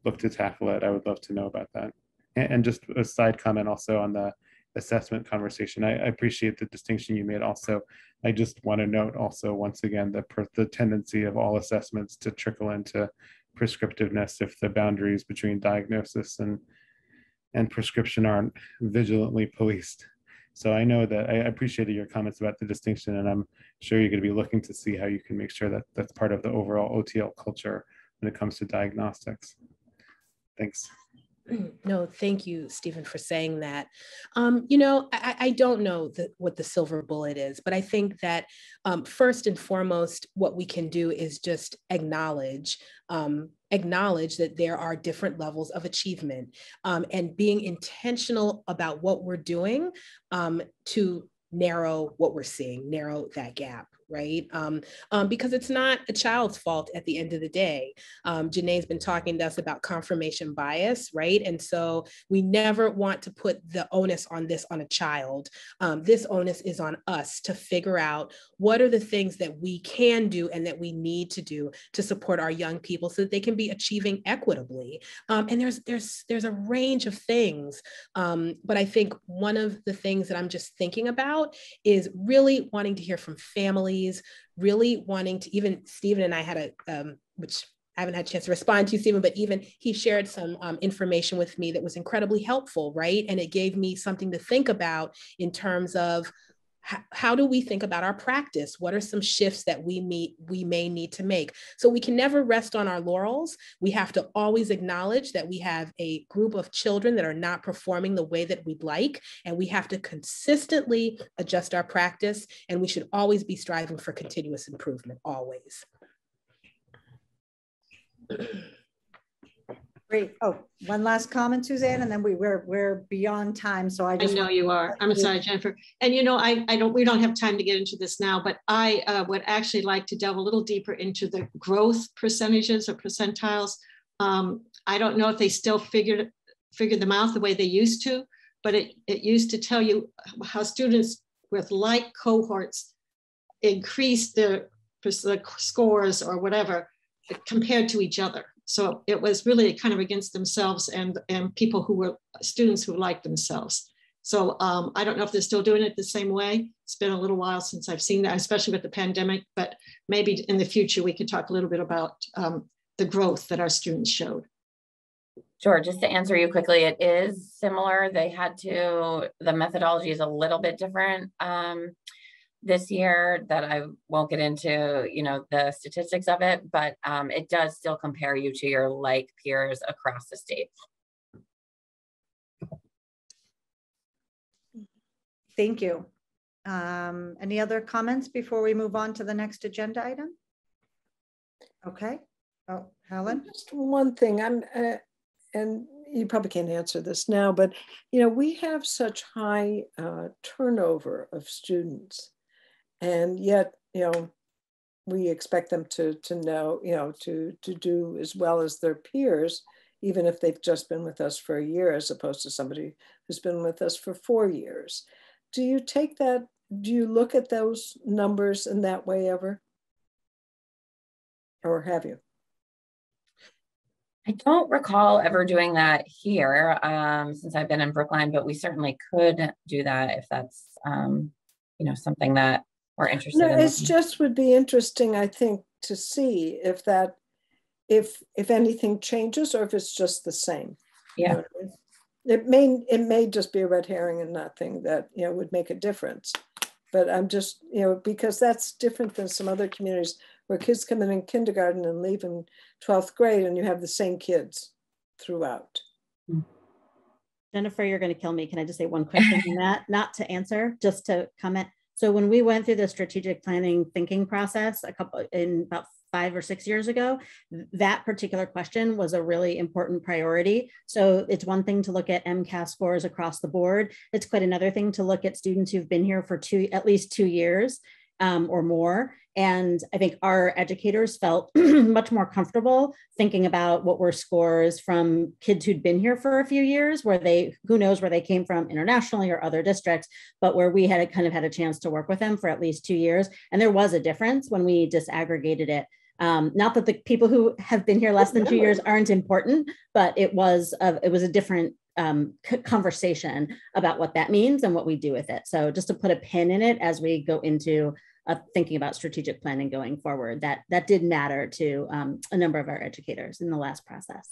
look to tackle it, I would love to know about that. And just a side comment also on the assessment conversation. I appreciate the distinction you made also. I just want to note also, once again, the tendency of all assessments to trickle into prescriptiveness if the boundaries between diagnosis and prescription aren't vigilantly policed. So I know that I appreciated your comments about the distinction, and I'm sure you're going to be looking to see how you can make sure that that's part of the overall OTL culture when it comes to diagnostics. Thanks. No, thank you, Stephen, for saying that. I don't know what the silver bullet is, but I think that first and foremost, what we can do is just acknowledge that there are different levels of achievement, and being intentional about what we're doing to narrow what we're seeing, narrow that gap. Right? Because it's not a child's fault at the end of the day. Janae's been talking to us about confirmation bias, right? And so we never want to put the onus on a child. This onus is on us to figure out what are the things that we can do and that we need to do to support our young people so that they can be achieving equitably. And there's a range of things. But I think one of the things that I'm just thinking about is really wanting to hear from families, really wanting to, even Stephen and I had which I haven't had a chance to respond to, Stephen, but even he shared some information with me that was incredibly helpful, right? And it gave me something to think about in terms of how do we think about our practice? What are some shifts that we may need to make? So we can never rest on our laurels. We have to always acknowledge that we have a group of children that are not performing the way that we'd like, and we have to consistently adjust our practice, and we should always be striving for continuous improvement, always. Great. Oh, one last comment, Suzanne, and then we're beyond time. So I just know you are. I'm sorry, Jennifer. And you know, we don't have time to get into this now, but I would actually like to delve a little deeper into the growth percentages or percentiles. I don't know if they still figured them out the way they used to, but it used to tell you how students with like cohorts increased the scores or whatever compared to each other. So it was really kind of against themselves and people who were students who liked themselves. So I don't know if they're still doing it the same way. It's been a little while since I've seen that, especially with the pandemic, but maybe in the future, we could talk a little bit about the growth that our students showed. Sure, just to answer you quickly, it is similar. The methodology is a little bit different this year that I won't get into, the statistics of it, but it does still compare you to your like peers across the state. Thank you. Any other comments before we move on to the next agenda item? Okay. Oh, Helen? Just one thing. And you probably can't answer this now, but we have such high turnover of students. And yet, we expect them to know, to do as well as their peers, even if they've just been with us for a year, as opposed to somebody who's been with us for 4 years. Do you look at those numbers in that way ever? Or have you? I don't recall ever doing that here since I've been in Brookline, but we certainly could do that if that's, something that we're interested in. It just would be interesting, I think, to see if anything changes or if it's just the same. Yeah. It may just be a red herring and nothing that would make a difference. But I'm just, because that's different than some other communities where kids come in kindergarten and leave in 12th grade and you have the same kids throughout. Jennifer, you're going to kill me. Can I just say one quick thing on that? Not to answer, just to comment. So when we went through the strategic planning thinking process about 5 or 6 years ago, that particular question was a really important priority. So it's one thing to look at MCAS scores across the board. It's quite another thing to look at students who've been here for at least 2 years or more. And I think our educators felt much more comfortable thinking about what were scores from kids who'd been here for a few years, who knows where they came from internationally or other districts, but where we had kind of had a chance to work with them for at least 2 years. And there was a difference when we disaggregated it. Not that the people who have been here less than 2 years aren't important, but it was a different conversation about what that means and what we do with it. So just to put a pin in it as we go into thinking about strategic planning going forward, that did matter to a number of our educators in the last process.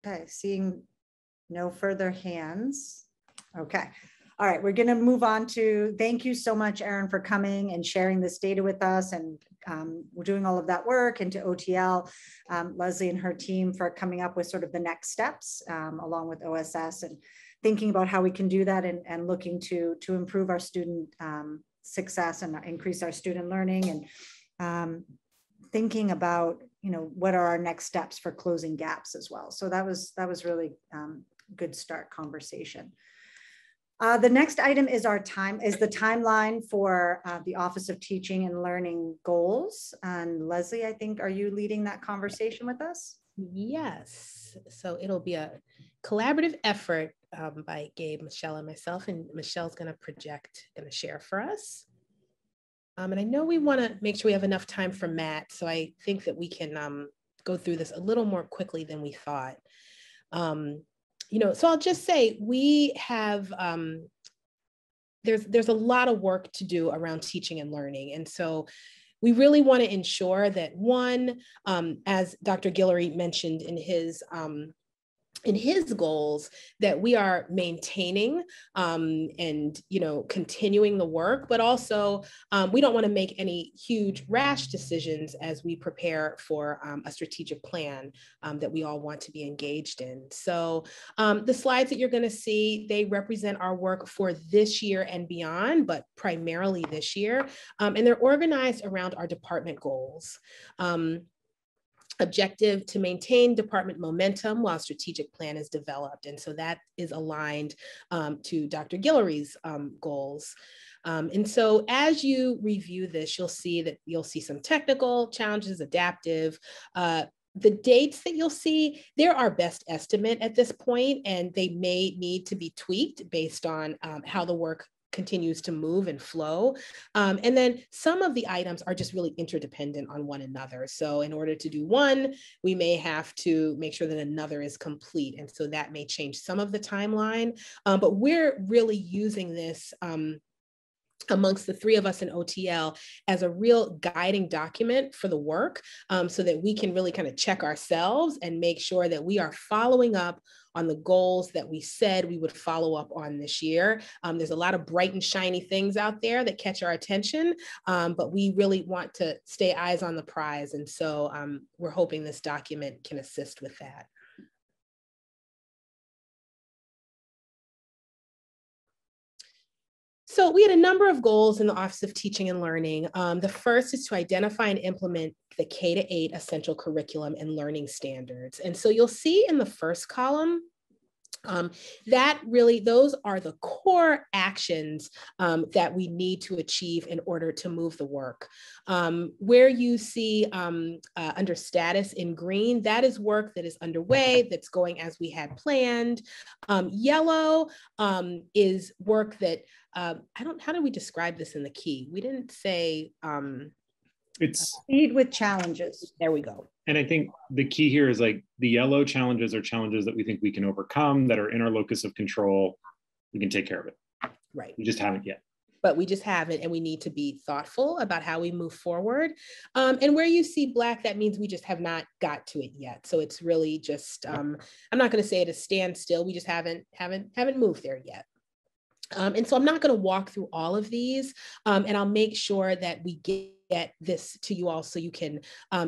Okay, seeing no further hands. Okay. All right, we're going to move on to, thank you so much, Erin, for coming and sharing this data with us, and we're doing all of that work, and to OTL, Leslie and her team for coming up with sort of the next steps along with OSS and thinking about how we can do that and looking to improve our student success and increase our student learning, and thinking about, what are our next steps for closing gaps as well. So that was really good start conversation. The next item is the timeline for the Office of Teaching and Learning goals. And Leslie, I think, are you leading that conversation with us? Yes. So it'll be a collaborative effort by Gabe, Michelle, and myself. And Michelle's going to share for us. And I know we want to make sure we have enough time for Matt. So I think that we can go through this a little more quickly than we thought. So I'll just say we have, there's a lot of work to do around teaching and learning. And so we really want to ensure that, one, as Dr. Guillory mentioned in his in his goals that we are maintaining and continuing the work, but also we don't want to make any huge rash decisions as we prepare for a strategic plan that we all want to be engaged in. So the slides that you're going to see, they represent our work for this year and beyond, but primarily this year, and they're organized around our department goals. Objective to maintain department momentum while strategic plan is developed. And so that is aligned to Dr. Guillory's goals. And so as you review this, you'll see some technical challenges, adaptive. The dates that you'll see, they're our best estimate at this point, and they may need to be tweaked based on how the work continues to move and flow. And then some of the items are just really interdependent on one another. So in order to do one, we may have to make sure that another is complete. And so that may change some of the timeline, but we're really using this amongst the three of us in OTL as a real guiding document for the work so that we can really kind of check ourselves and make sure that we are following up on the goals that we said we would follow up on this year. There's a lot of bright and shiny things out there that catch our attention, but we really want to stay eyes on the prize. And so we're hoping this document can assist with that. So we had a number of goals in the Office of Teaching and Learning. The first is to identify and implement the K-8 essential curriculum and learning standards. And so you'll see in the first column that really, those are the core actions that we need to achieve in order to move the work. Where you see under status in green, that is work that is underway, that's going as we had planned. Yellow is work that, how do we describe this in the key? We didn't say. It's speed with challenges. There we go. And I think the key here is like the yellow challenges are challenges that we think we can overcome, that are in our locus of control. We can take care of it. Right. We just haven't yet. But we just haven't, and we need to be thoughtful about how we move forward. And where you see black, that means we just have not got to it yet. So it's really just, I'm not going to say it is standstill. We just haven't moved there yet. And so I'm not going to walk through all of these, and I'll make sure that we get this to you all so you can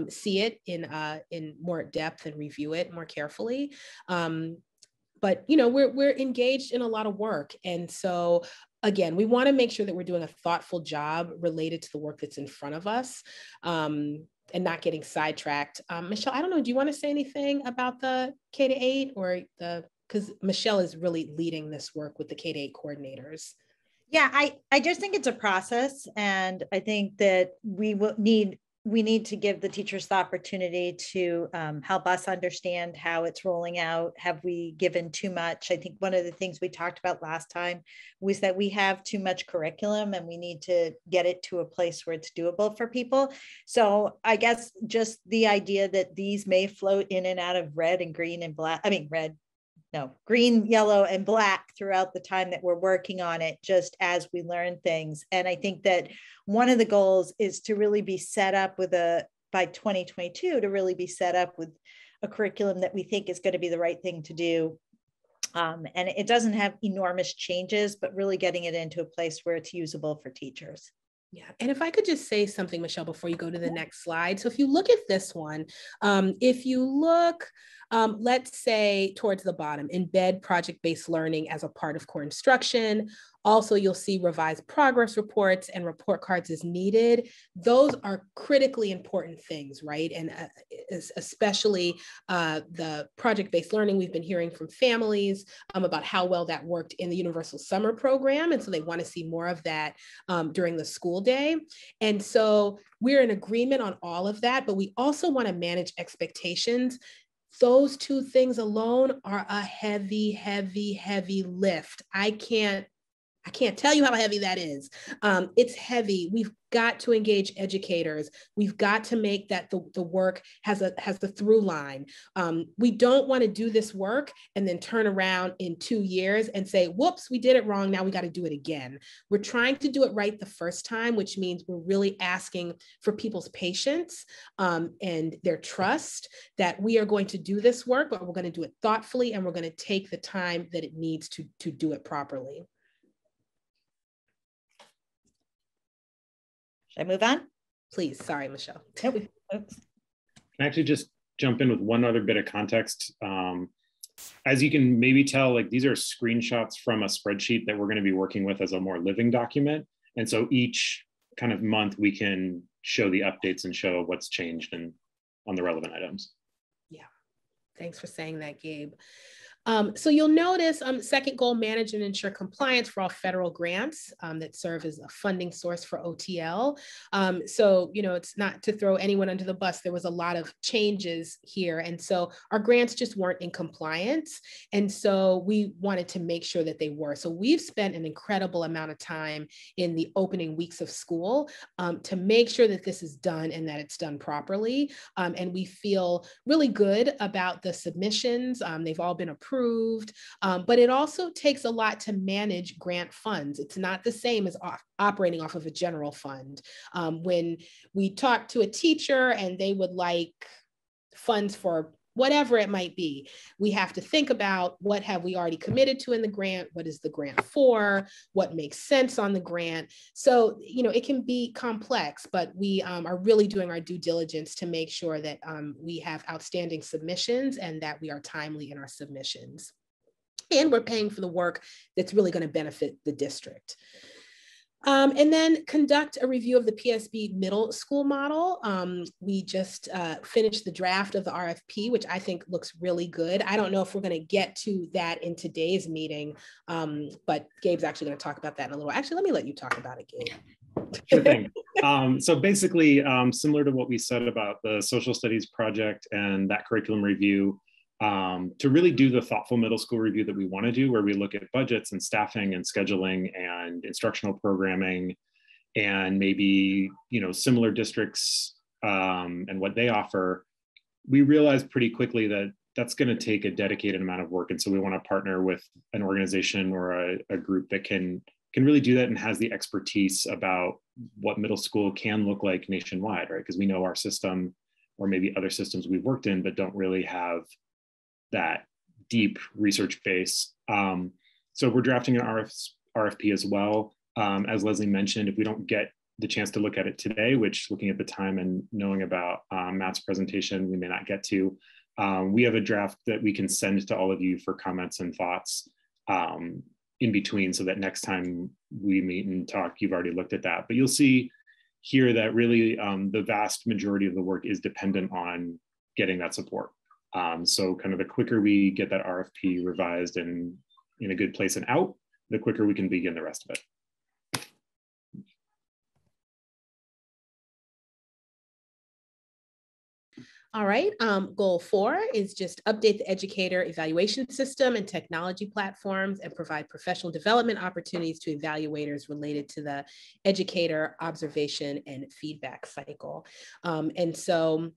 see it in more depth and review it more carefully. But we're engaged in a lot of work, and so again, we want to make sure that we're doing a thoughtful job related to the work that's in front of us, and not getting sidetracked. Michelle, I don't know, do you want to say anything about the K-8 or because Michelle is really leading this work with the K-8 coordinators? Yeah, I just think it's a process, and I think that we need to give the teachers the opportunity to help us understand how it's rolling out. Have we given too much? I think one of the things we talked about last time was that we have too much curriculum and we need to get it to a place where it's doable for people. So I guess just the idea that these may float in and out of red and green and black, green, yellow, and black throughout the time that we're working on it, just as we learn things. And I think that one of the goals is to really be set up by 2022, to really be set up with a curriculum that we think is going to be the right thing to do. And it doesn't have enormous changes, but really getting it into a place where it's usable for teachers. Yeah, and if I could just say something, Michelle, before you go to the next slide. So if you look at this one, if you look, let's say towards the bottom, embed project-based learning as a part of core instruction. Also, you'll see revised progress reports and report cards as needed. Those are critically important things, right? And especially the project-based learning, we've been hearing from families about how well that worked in the Universal Summer Program. And so they want to see more of that during the school day. And so we're in agreement on all of that, but we also want to manage expectations. Those two things alone are a heavy, heavy, heavy lift. I can't I can't tell you how heavy that is. It's heavy. We've got to engage educators. We've got to make that the work has a through line. We don't want to do this work and then turn around in 2 years and say, whoops, we did it wrong. Now we got to do it again. We're trying to do it right the first time, which means we're really asking for people's patience and their trust that we are going to do this work, but we're going to do it thoughtfully, and we're going to take the time that it needs to do it properly. Should I move on? Please, sorry, Michelle. Nope. Can I actually just jump in with one other bit of context? As you can maybe tell, like these are screenshots from a spreadsheet that we're going to be working with as a more living document. And so each kind of month we can show the updates and show what's changed and on the relevant items. Yeah, thanks for saying that, Gabe. So you'll notice second goal, manage and ensure compliance for all federal grants that serve as a funding source for OTL. So, you know, it's not to throw anyone under the bus. There was a lot of changes here. And so our grants just weren't in compliance. And so we wanted to make sure that they were. So we've spent an incredible amount of time in the opening weeks of school to make sure that this is done and that it's done properly. And we feel really good about the submissions. They've all been approved. But it also takes a lot to manage grant funds. It's not the same as operating off of a general fund. When we talk to a teacher and they would like funds for whatever it might be, we have to think about what have we already committed to in the grant, what is the grant for, what makes sense on the grant. So, you know, it can be complex, but we are really doing our due diligence to make sure that we have outstanding submissions and that we are timely in our submissions. And we're paying for the work that's really going to benefit the district. And then conduct a review of the PSB middle school model. We just finished the draft of the RFP, which I think looks really good. I don't know if we're going to get to that in today's meeting, but Gabe's actually going to talk about that in a little. Actually, let me let you talk about it, Gabe. Sure thing. So basically, similar to what we said about the social studies project and that curriculum review, to really do the thoughtful middle school review that we want to do, where we look at budgets and staffing and scheduling and instructional programming and maybe, you know, similar districts and what they offer, we realized pretty quickly that that's going to take a dedicated amount of work. And so we want to partner with an organization or a group that can really do that and has the expertise about what middle school can look like nationwide, right? Because we know our system or maybe other systems we've worked in, but don't really have that deep research base. So we're drafting an RFP as well. As Leslie mentioned, if we don't get the chance to look at it today, which looking at the time and knowing about Matt's presentation, we may not get to, we have a draft that we can send to all of you for comments and thoughts in between, so that next time we meet and talk, you've already looked at that. But you'll see here that really the vast majority of the work is dependent on getting that support. So kind of the quicker we get that RFP revised and in a good place and out, the quicker we can begin the rest of it. All right, goal 4 is just update the educator evaluation system and technology platforms and provide professional development opportunities to evaluators related to the educator observation and feedback cycle. And so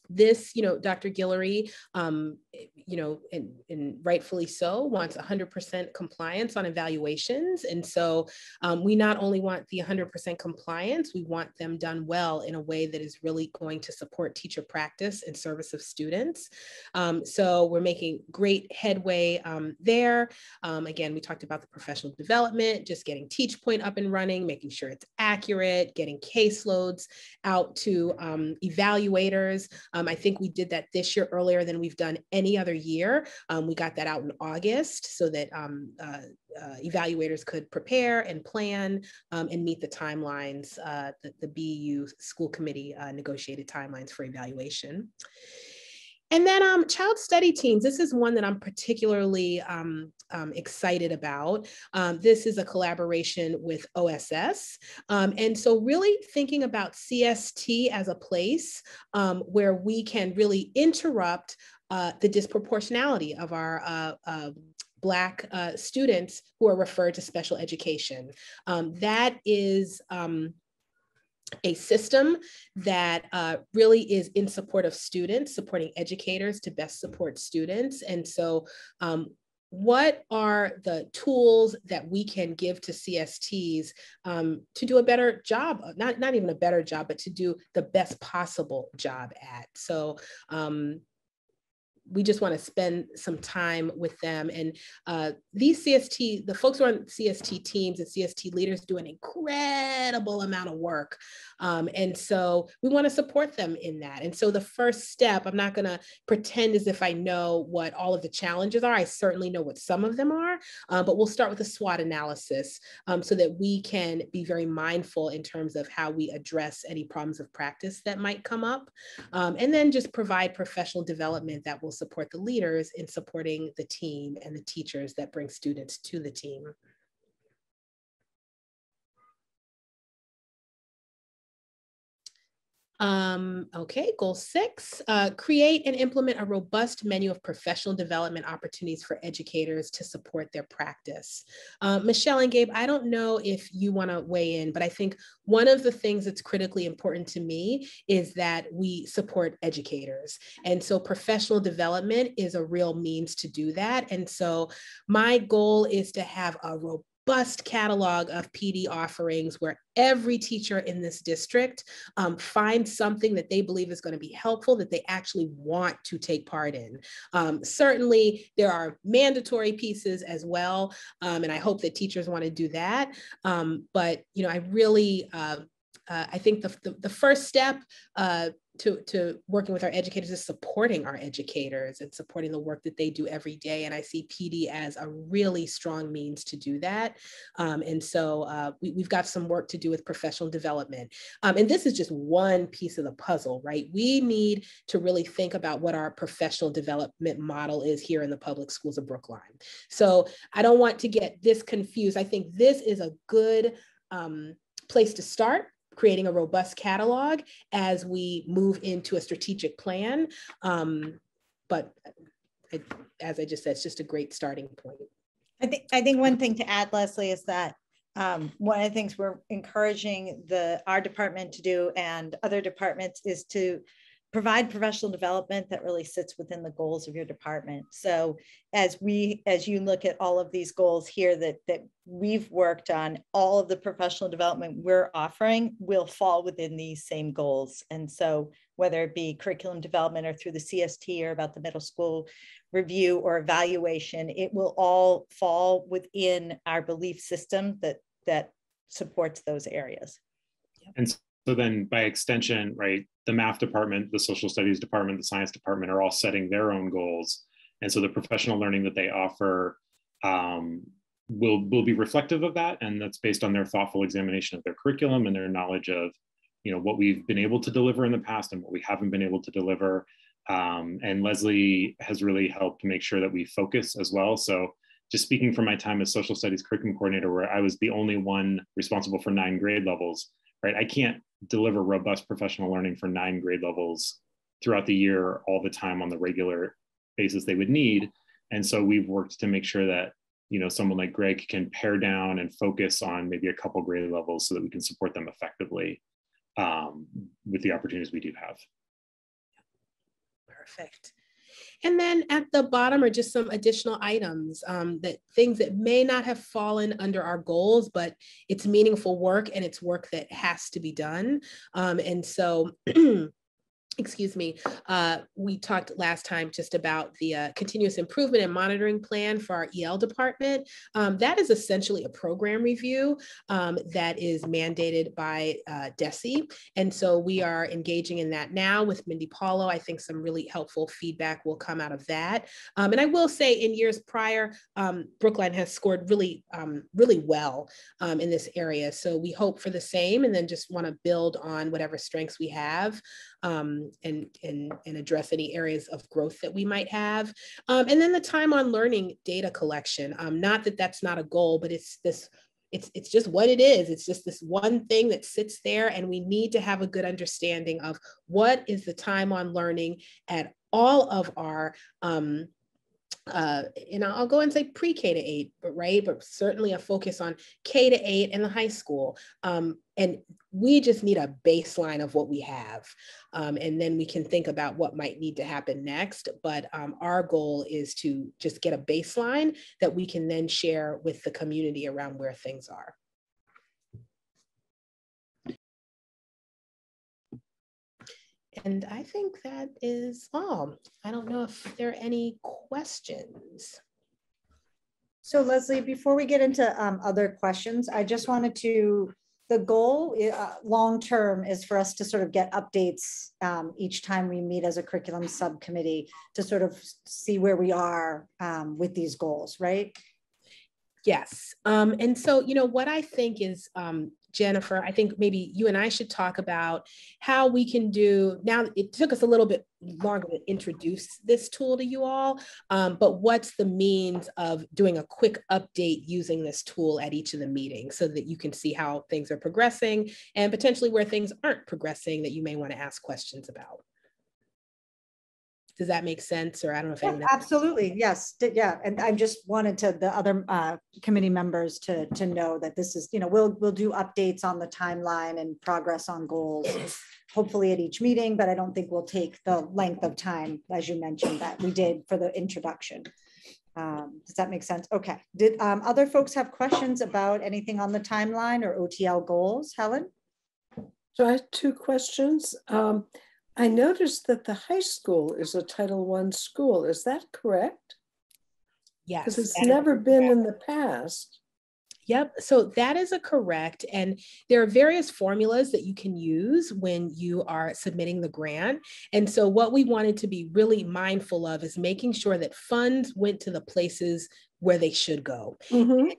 this, you know, Dr. Guillory, you know, and rightfully so, wants 100% compliance on evaluations. And so we not only want the 100% compliance, we want them done well in a way that is really going to support teacher practice and service of students. So we're making great headway there. Again, we talked about the professional development, just getting TeachPoint up and running, making sure it's accurate, getting caseloads out to evaluators. I think we did that this year earlier than we've done any other year. We got that out in August so that evaluators could prepare and plan and meet the timelines, the BU school committee negotiated timelines for evaluation. And then child study teams, this is one that I'm particularly excited about. This is a collaboration with OSS. And so really thinking about CST as a place where we can really interrupt the disproportionality of our Black students who are referred to special education. That is a system that really is in support of students, supporting educators to best support students. And so what are the tools that we can give to CSTs to do a better job, not even a better job, but to do the best possible job at? So we just want to spend some time with them. And these CST, the folks who are on CST teams and CST leaders do an incredible amount of work. And so we want to support them in that. And so the first step, I'm not going to pretend as if I know what all of the challenges are. I certainly know what some of them are, but we'll start with a SWOT analysis so that we can be very mindful in terms of how we address any problems of practice that might come up. And then just provide professional development that will support the leaders in supporting the team and the teachers that bring students to the team. Okay, goal 6, create and implement a robust menu of professional development opportunities for educators to support their practice. Michelle and Gabe, I don't know if you want to weigh in, but I think one of the things that's critically important to me is that we support educators. And so professional development is a real means to do that. And so my goal is to have a robust catalog of PD offerings where every teacher in this district finds something that they believe is going to be helpful, that they actually want to take part in. Certainly, there are mandatory pieces as well, and I hope that teachers want to do that. But you know, I really, I think the first step to working with our educators is supporting our educators and supporting the work that they do every day. And I see PD as a really strong means to do that. And so we've got some work to do with professional development. And this is just one piece of the puzzle, right? We need to really think about what our professional development model is here in the public schools of Brookline. So I don't want to get this confused. I think this is a good place to start, creating a robust catalog as we move into a strategic plan. But as I just said, it's just a great starting point. I think one thing to add, Leslie, is that one of the things we're encouraging our department to do and other departments is to provide professional development that really sits within the goals of your department. So as you look at all of these goals here that we've worked on, all of the professional development we're offering will fall within these same goals. And so whether it be curriculum development or through the CST or about the middle school review or evaluation, it will all fall within our belief system that supports those areas. And so then by extension, right, the math department, the social studies department, the science department are all setting their own goals. And so the professional learning that they offer will be reflective of that. And that's based on their thoughtful examination of their curriculum and their knowledge of, you know, what we've been able to deliver in the past and what we haven't been able to deliver. And Leslie has really helped to make sure that we focus as well. So just speaking from my time as social studies curriculum coordinator, where I was the only one responsible for 9 grade levels, right? I can't deliver robust professional learning for 9 grade levels throughout the year, all the time on the regular basis they would need. And so we've worked to make sure that, you know, someone like Greg can pare down and focus on maybe a couple grade levels so that we can support them effectively with the opportunities we do have. Perfect. And then at the bottom are just some additional items, things that may not have fallen under our goals, but it's meaningful work and it's work that has to be done. And so excuse me, we talked last time just about the continuous improvement and monitoring plan for our EL department. That is essentially a program review that is mandated by DESE. And so we are engaging in that now with Mindy Paulo. I think some really helpful feedback will come out of that. And I will say in years prior, Brookline has scored really, really well in this area. So we hope for the same and then just want to build on whatever strengths we have. And address any areas of growth that we might have. And then the time on learning data collection. Not that that's not a goal, but it's just what it is. It's just this one thing that sits there, and we need to have a good understanding of what is the time on learning at all of our and I'll go and say pre-K to 8, but right, but certainly a focus on K to 8 in the high school. And we just need a baseline of what we have. And then we can think about what might need to happen next. But our goal is to just get a baseline that we can then share with the community around where things are. And I think that is all. I don't know if there are any questions. So Leslie, before we get into other questions, I just wanted to, the goal long-term is for us to sort of get updates each time we meet as a curriculum subcommittee to sort of see where we are with these goals, right? Yes. And so, you know, what I think is, Jennifer, I think maybe you and I should talk about how we can do, now it took us a little bit longer to introduce this tool to you all, but what's the means of doing a quick update using this tool at each of the meetings so that you can see how things are progressing and potentially where things aren't progressing that you may want to ask questions about. Does that make sense? Or I don't know if anyone else. Absolutely, yes, yeah. And I just wanted to the other committee members to know that this is, you know, we'll do updates on the timeline and progress on goals, hopefully at each meeting, but I don't think we'll take the length of time, as you mentioned, that we did for the introduction. Does that make sense? Okay. Did other folks have questions about anything on the timeline or OTL goals? Helen? So I have 2 questions. I noticed that the high school is a Title I school. Is that correct? Yes. Because it's never been in the past. Yep. So that is a correct. And there are various formulas that you can use when you are submitting the grant. And so what we wanted to be really mindful of is making sure that funds went to the places where they should go. Mm-hmm.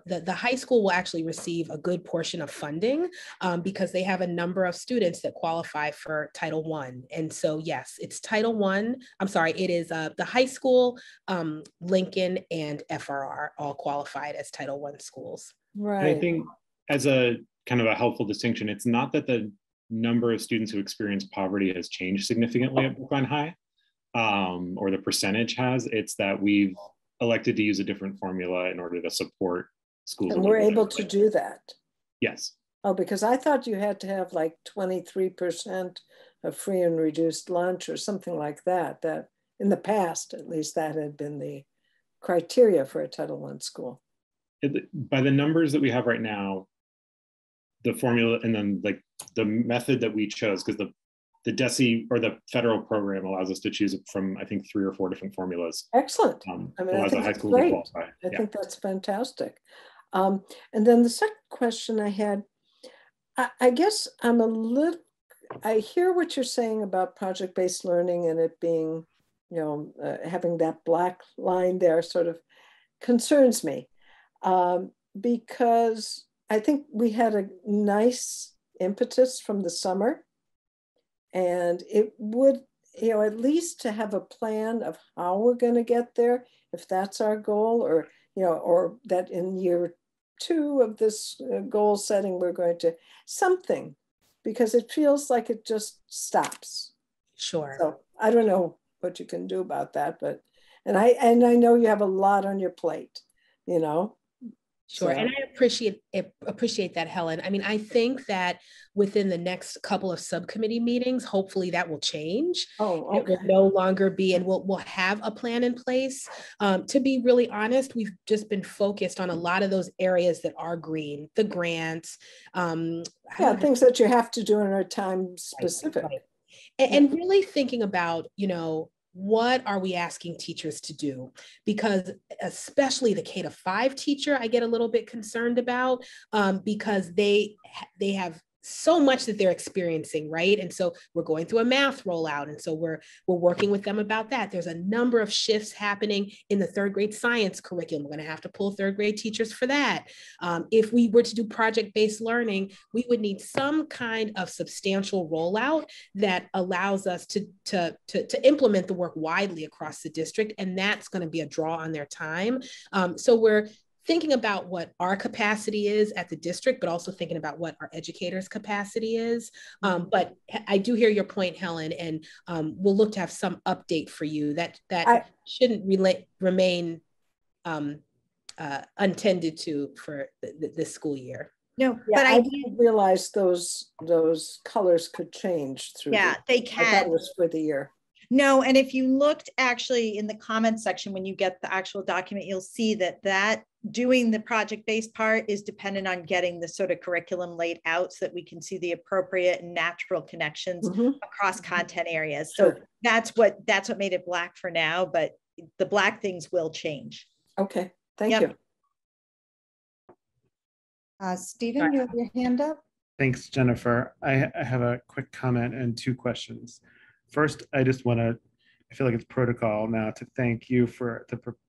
The high school will actually receive a good portion of funding because they have a number of students that qualify for Title I. And so, yes, it's Title I. I'm sorry, it is the high school, Lincoln, and FRR all qualified as Title I schools. Right. And I think as a kind of a helpful distinction, it's not that the number of students who experience poverty has changed significantly at Brookline High, or the percentage has. It's that we've elected to use a different formula in order to support schools. And we're able to do that? Yes. Oh, because I thought you had to have like 23% of free and reduced lunch or something like that. That in the past, at least, that had been the criteria for a Title I school. By the numbers that we have right now, the formula and then like the method that we chose, because the DESE or the federal program allows us to choose from, I think, 3 or 4 different formulas. Excellent. I mean, I think that's great. I think that's fantastic. And then the second question I had, I guess I'm a little, I hear what you're saying about project-based learning and it being, you know, having that black line there sort of concerns me because I think we had a nice impetus from the summer. And it would, you know, at least to have a plan of how we're going to get there, if that's our goal, or, you know, or that in year 2 of this goal setting, we're going to something, because it feels like it just stops. Sure. So I don't know what you can do about that, but, and I know you have a lot on your plate, you know. Sure. And I appreciate that, Helen. I mean, I think that within the next couple of subcommittee meetings, hopefully that will change. Oh, okay. It will no longer be, and we'll have a plan in place. To be really honest, we've just been focused on a lot of those areas that are green, the grants. Things that you have to do and are time specific. Right. And really thinking about, you know, what are we asking teachers to do? Because especially the K-5 teacher, I get a little bit concerned about because they have so much that they're experiencing, right? And so we're going through a math rollout. And so we're working with them about that. There's a number of shifts happening in the 3rd grade science curriculum. We're going to have to pull 3rd grade teachers for that. If we were to do project-based learning, we would need some kind of substantial rollout that allows us to implement the work widely across the district. And that's going to be a draw on their time. So we're thinking about what our capacity is at the district, but also thinking about what our educators' capacity is. But I do hear your point, Helen, and we'll look to have some update for you that shouldn't remain untended to for this school year. No, Yeah, but I didn't realize those colors could change through. Yeah, they I thought can. it was for the year. No, and if you looked actually in the comments section, when you get the actual document, you'll see that doing the project-based part is dependent on getting the sort of curriculum laid out so that we can see the appropriate and natural connections across content areas. So that's what made it black for now, but the black things will change. Okay, thank you. Stephen, you have your hand up? Thanks, Jennifer. I have a quick comment and 2 questions. First, I just want to, I feel like it's protocol now to thank you for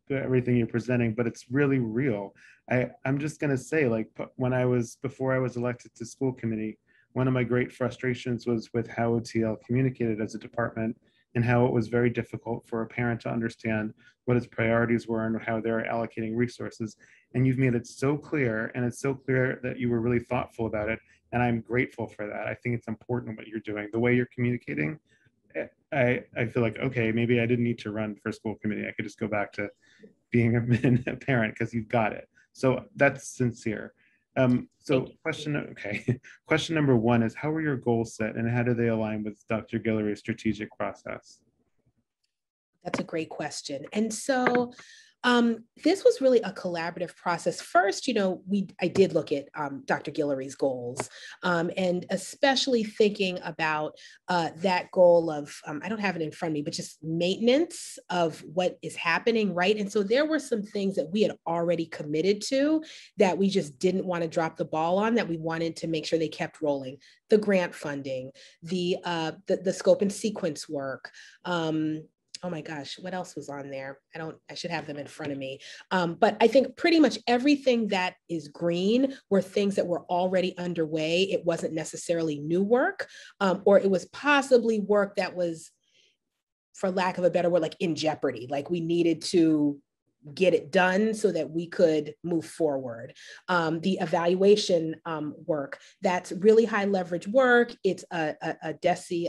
everything you're presenting, but it's really real. I'm just going to say, like, before I was elected to school committee, one of my great frustrations was with how OTL communicated as a department and how it was very difficult for a parent to understand what its priorities were and how they're allocating resources. And you've made it so clear, and it's so clear that you were really thoughtful about it. And I'm grateful for that. I think it's important what you're doing. The way you're communicating, I feel like, okay, maybe I didn't need to run for school committee. I could just go back to being a parent because you've got it. So that's sincere. Question number 1 is, how are your goals set and how do they align with Dr. Guillory's strategic process? That's a great question. And so this was really a collaborative process. First, I did look at Dr. Guillory's goals, and especially thinking about that goal of, I don't have it in front of me, but just maintenance of what is happening, right? And so there were some things that we had already committed to that we just didn't want to drop the ball on, that we wanted to make sure they kept rolling. The grant funding, the scope and sequence work, oh my gosh, what else was on there? I should have them in front of me. But I think pretty much everything that is green were things that were already underway. It wasn't necessarily new work, or it was possibly work that was, for lack of a better word, like in jeopardy. Like we needed to get it done so that we could move forward. The evaluation work, that's really high leverage work. It's a DESE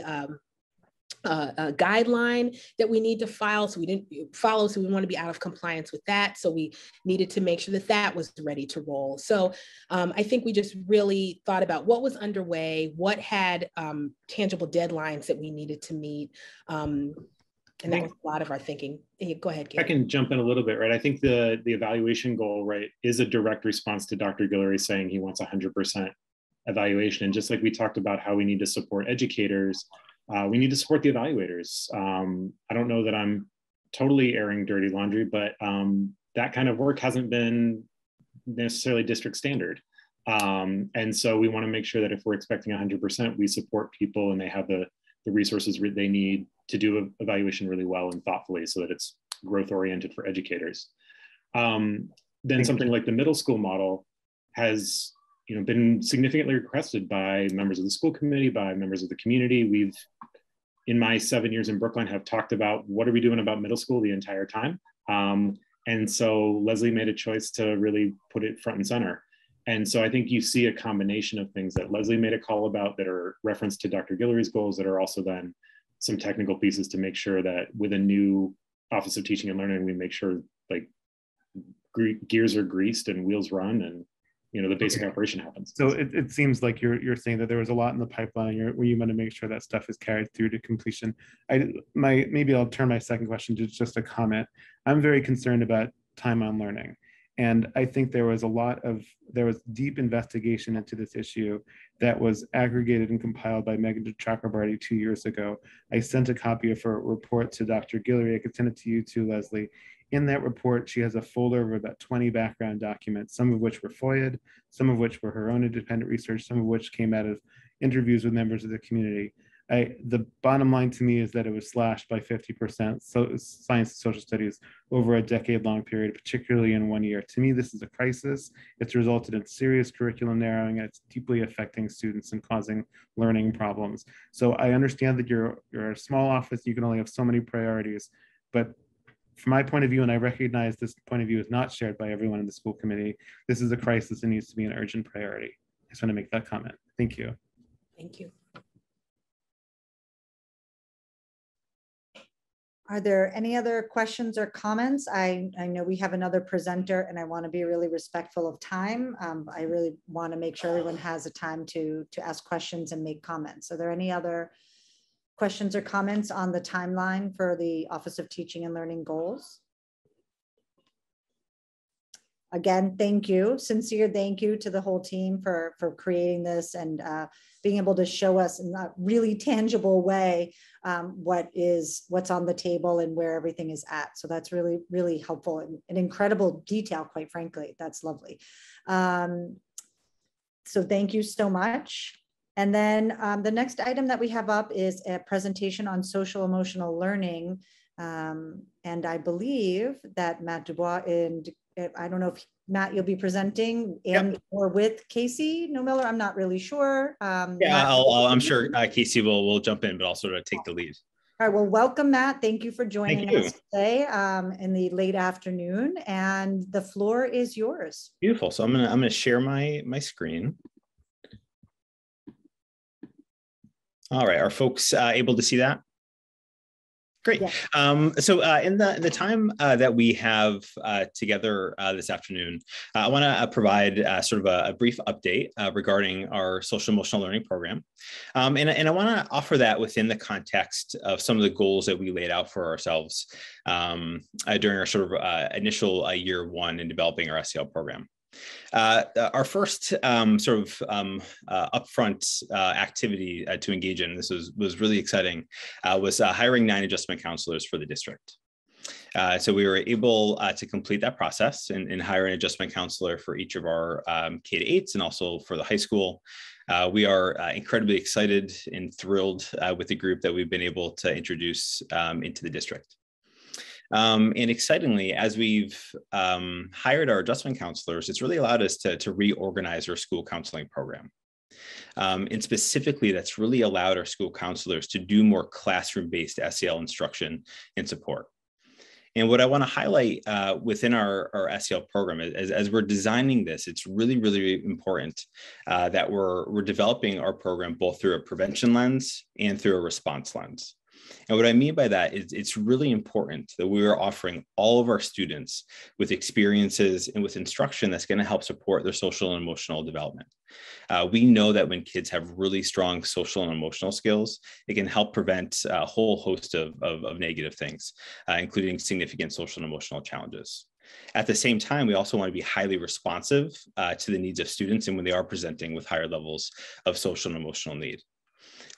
a guideline that we need to file. So we didn't follow, so we want to be out of compliance with that. So we needed to make sure that that was ready to roll. So I think we just really thought about what was underway, what had tangible deadlines that we needed to meet. And that was a lot of our thinking. Go ahead, Gary. I can jump in a little bit, right? I think the evaluation goal, right, is a direct response to Dr. Guillory saying he wants 100% evaluation. And just like we talked about how we need to support educators, we need to support the evaluators. I don't know that I'm totally airing dirty laundry, but that kind of work hasn't been necessarily district standard. And so we want to make sure that if we're expecting 100%, we support people and they have the resources they need to do evaluation really well and thoughtfully so that it's growth oriented for educators. Then something like the middle school model has been significantly requested by members of the school committee, by members of the community. We've, in my 7 years in Brookline, have talked about what are we doing about middle school the entire time. And so Leslie made a choice to really put it front and center. And so I think you see a combination of things that Leslie made a call about that are referenced to Dr. Guillory's goals that are also then some technical pieces to make sure that with a new Office of Teaching and Learning, we make sure like gears are greased and wheels run and the basic operation happens. So it seems like you're saying that there was a lot in the pipeline where you want to make sure that stuff is carried through to completion. Maybe I'll turn my second question to just a comment. I'm very concerned about time on learning. And I think there was deep investigation into this issue that was aggregated and compiled by Megan Chakrabarty 2 years ago. I sent a copy of her report to Dr. Guillory. I could send it to you too, Leslie. In that report, she has a folder of about 20 background documents, some of which were FOIA'd, some of which were her own independent research, some of which came out of interviews with members of the community. The bottom line to me is that it was slashed by 50%, so science and social studies over a decade-long period, particularly in 1 year. To me, this is a crisis. It's resulted in serious curriculum narrowing, and it's deeply affecting students and causing learning problems. So I understand that you're a small office, you can only have so many priorities, but from my point of view, and I recognize this point of view is not shared by everyone in the school committee, this is a crisis and needs to be an urgent priority. I just want to make that comment. Thank you. Thank you. Are there any other questions or comments? I know we have another presenter and I want to be really respectful of time. I really want to make sure everyone has a time to ask questions and make comments. Are there any other questions or comments on the timeline for the Office of Teaching and Learning Goals? Again, thank you. Sincere thank you to the whole team for creating this and being able to show us in a really tangible way what's on the table and where everything is at. So that's really, really helpful and an incredible detail, quite frankly. That's lovely. So thank you so much. And then the next item that we have up is a presentation on social emotional learning. And I believe that Matt Dubois and I don't know if Matt, you'll be presenting in or with Casey No Miller. I'm not really sure. Yeah, I'm sure Casey will jump in, but I'll sort of take the lead. All right. Well, welcome, Matt. Thank you for joining us today in the late afternoon, and the floor is yours. Beautiful. So I'm gonna share my screen. All right. Are folks able to see that? Great. Yeah. So in the time that we have together this afternoon, I want to provide sort of a brief update regarding our social emotional learning program. And I want to offer that within the context of some of the goals that we laid out for ourselves during our sort of initial year one in developing our SEL program. Our first sort of upfront activity to engage in, this was really exciting, was hiring 9 adjustment counselors for the district. So we were able to complete that process and hire an adjustment counselor for each of our K-8s and also for the high school. We are incredibly excited and thrilled with the group that we've been able to introduce into the district. And excitingly, as we've hired our adjustment counselors, it's really allowed us to reorganize our school counseling program. And specifically, that's really allowed our school counselors to do more classroom-based SEL instruction and support. And what I want to highlight within our SEL program is, as we're designing this, it's really, really important that we're developing our program both through a prevention lens and through a response lens. And what I mean by that is it's really important that we are offering all of our students with experiences and with instruction that's going to help support their social and emotional development. We know that when kids have really strong social and emotional skills, it can help prevent a whole host of negative things, including significant social and emotional challenges. At the same time, we also want to be highly responsive to the needs of students and when they are presenting with higher levels of social and emotional need.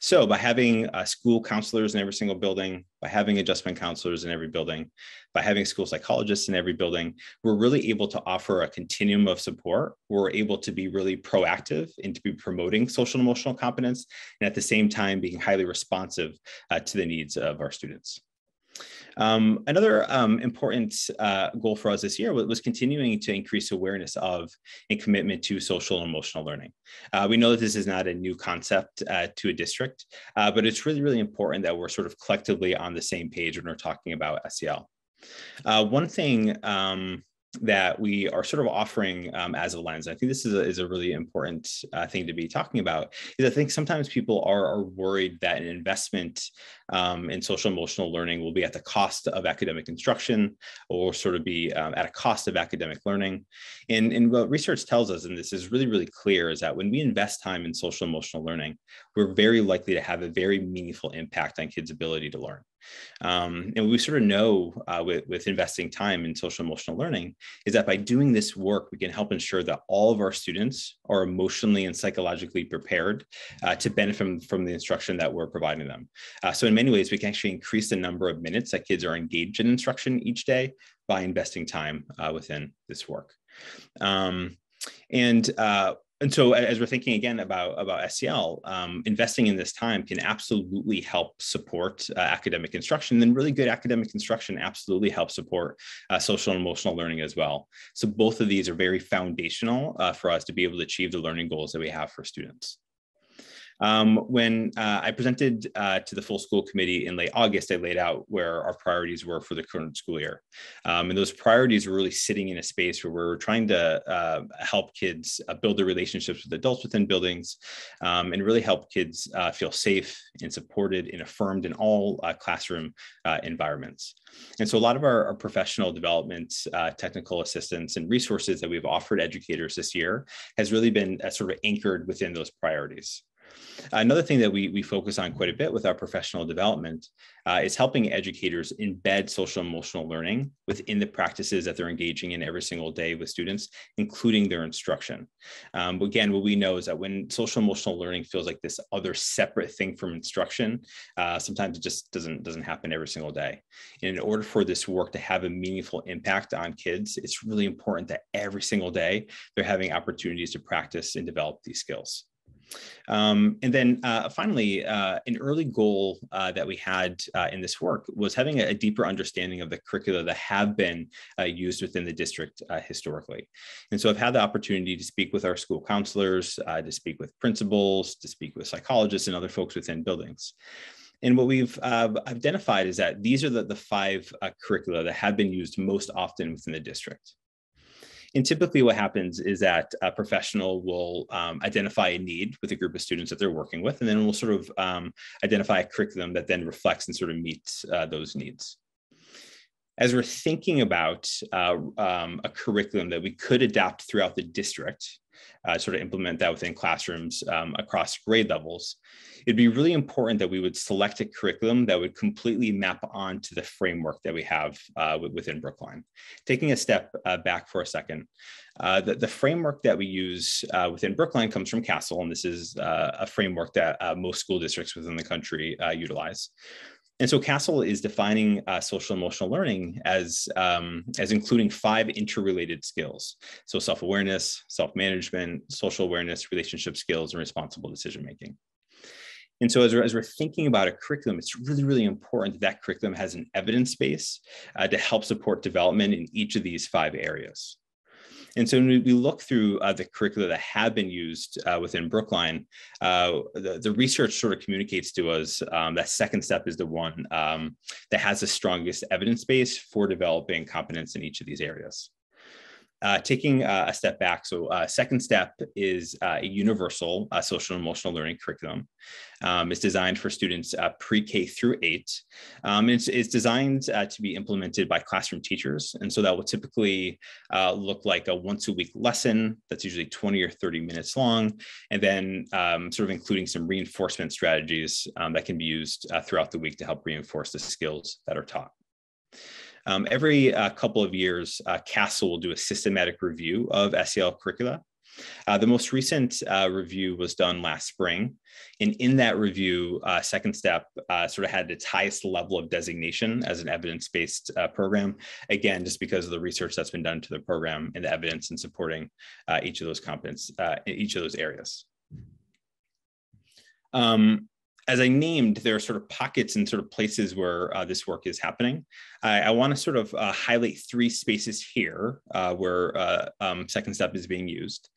So by having school counselors in every single building, by having adjustment counselors in every building, by having school psychologists in every building, we're really able to offer a continuum of support. We're able to be really proactive and to be promoting social and emotional competence, and at the same time being highly responsive to the needs of our students. Another important goal for us this year was continuing to increase awareness of and commitment to social and emotional learning. We know that this is not a new concept to a district, but it's really, really important that we're sort of collectively on the same page when we're talking about SEL. One thing that we are sort of offering as a lens, I think this is a really important thing to be talking about, is I think sometimes people are worried that an investment in social emotional learning will be at the cost of academic instruction or sort of be at a cost of academic learning. And what research tells us, and this is really, really clear, is that when we invest time in social emotional learning, we're very likely to have a very meaningful impact on kids' ability to learn. And we sort of know with investing time in social emotional learning is that by doing this work, we can help ensure that all of our students are emotionally and psychologically prepared to benefit from the instruction that we're providing them. So in many ways, we can actually increase the number of minutes that kids are engaged in instruction each day by investing time within this work. And so as we're thinking again about SEL, investing in this time can absolutely help support academic instruction. And really good academic instruction absolutely helps support social and emotional learning as well. So both of these are very foundational for us to be able to achieve the learning goals that we have for students. When I presented to the full school committee in late August, I laid out where our priorities were for the current school year. And those priorities were really sitting in a space where we're trying to help kids build their relationships with adults within buildings, and really help kids feel safe and supported and affirmed in all classroom environments. And so a lot of our professional development, technical assistance, and resources that we've offered educators this year has really been sort of anchored within those priorities. Another thing that we focus on quite a bit with our professional development is helping educators embed social emotional learning within the practices that they're engaging in every single day with students, including their instruction. Again, what we know is that when social emotional learning feels like this other separate thing from instruction, sometimes it just doesn't happen every single day. And in order for this work to have a meaningful impact on kids, it's really important that every single day they're having opportunities to practice and develop these skills. And then finally, an early goal that we had in this work was having a deeper understanding of the curricula that have been used within the district historically. And so I've had the opportunity to speak with our school counselors, to speak with principals, to speak with psychologists and other folks within buildings. And what we've identified is that these are the 5 curricula that have been used most often within the district. And typically what happens is that a professional will identify a need with a group of students that they're working with, and then we'll sort of identify a curriculum that then reflects and sort of meets those needs. As we're thinking about a curriculum that we could adapt throughout the district, sort of implement that within classrooms across grade levels, it'd be really important that we would select a curriculum that would completely map onto the framework that we have within Brookline. Taking a step back for a second, the framework that we use within Brookline comes from CASEL, and this is a framework that most school districts within the country utilize. And so CASEL is defining social emotional learning as including 5 interrelated skills. So self-awareness, self-management, social awareness, relationship skills, and responsible decision-making. And so as we're thinking about a curriculum, it's really, really important that curriculum has an evidence base to help support development in each of these 5 areas. And so when we look through the curricula that have been used within Brookline, the research sort of communicates to us that second step is the one that has the strongest evidence base for developing competence in each of these areas. Taking a step back, so second step is a universal social and emotional learning curriculum. It's designed for students pre-K through 8. It's designed to be implemented by classroom teachers. And so that will typically look like a once-a-week lesson that's usually 20 or 30 minutes long, and then sort of including some reinforcement strategies that can be used throughout the week to help reinforce the skills that are taught. Every couple of years, CASEL will do a systematic review of SEL curricula. The most recent review was done last spring. And in that review, second step sort of had its highest level of designation as an evidence-based program. Again, just because of the research that's been done to the program and the evidence in supporting each of those competence, each of those areas. As I named, there are sort of pockets and sort of places where this work is happening. I want to sort of highlight 3 spaces here where second step is being used.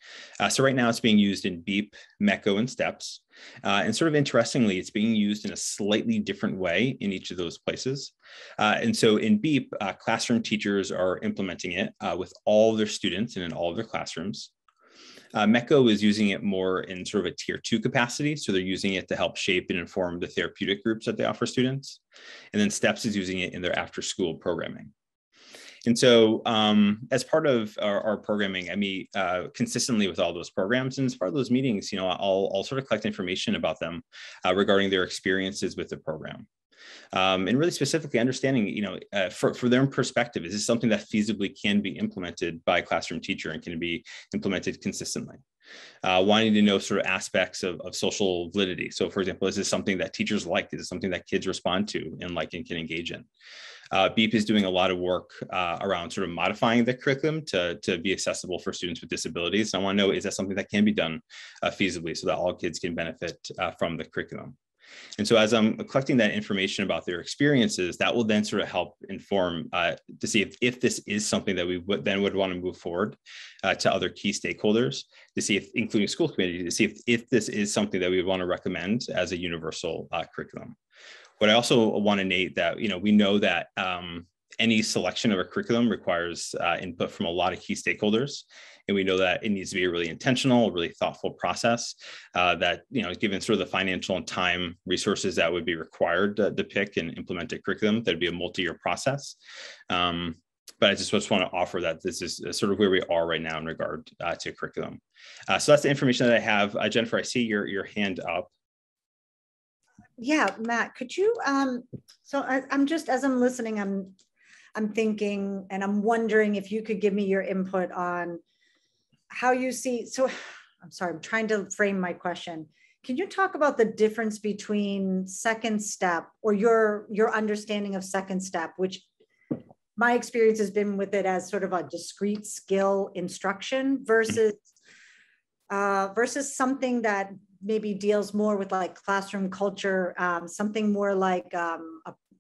So right now it's being used in BEEP, MECO, and STEPS. And sort of interestingly, it's being used in a slightly different way in each of those places. And so in BEEP, classroom teachers are implementing it with all of their students and in all of their classrooms. MECO is using it more in sort of a tier 2 capacity. So they're using it to help shape and inform the therapeutic groups that they offer students. And then STEPS is using it in their after school programming. And so as part of our programming, I meet consistently with all those programs. And as part of those meetings, you know, I'll sort of collect information about them regarding their experiences with the program. And really specifically understanding, you know, for their perspective, is this something that feasibly can be implemented by a classroom teacher and can be implemented consistently? Wanting to know sort of aspects of social validity. So for example, is this something that teachers like? Is it something that kids respond to and like and can engage in? BEEP is doing a lot of work around sort of modifying the curriculum to be accessible for students with disabilities. And I want to know, is that something that can be done feasibly so that all kids can benefit from the curriculum? And so as I'm collecting that information about their experiences, that will then sort of help inform to see if this is something that we would want to move forward to other key stakeholders, to see if, including school committee, to see if this is something that we would want to recommend as a universal curriculum. But I also want to note that, we know that any selection of a curriculum requires input from a lot of key stakeholders. And we know that it needs to be a really intentional, really thoughtful process that, given sort of the financial and time resources that would be required to pick and implement a curriculum, that'd be a multi-year process. But I just want to offer that this is sort of where we are right now in regard to curriculum. So that's the information that I have. Jennifer, I see your hand up. Yeah, Matt, could you, so I'm just, as I'm listening, I'm thinking, and I'm wondering if you could give me your input on how you see, so I'm sorry, I'm trying to frame my question. Can you talk about the difference between second step, or your understanding of second step, which my experience has been with it as sort of a discrete skill instruction versus something that maybe deals more with like classroom culture, something more like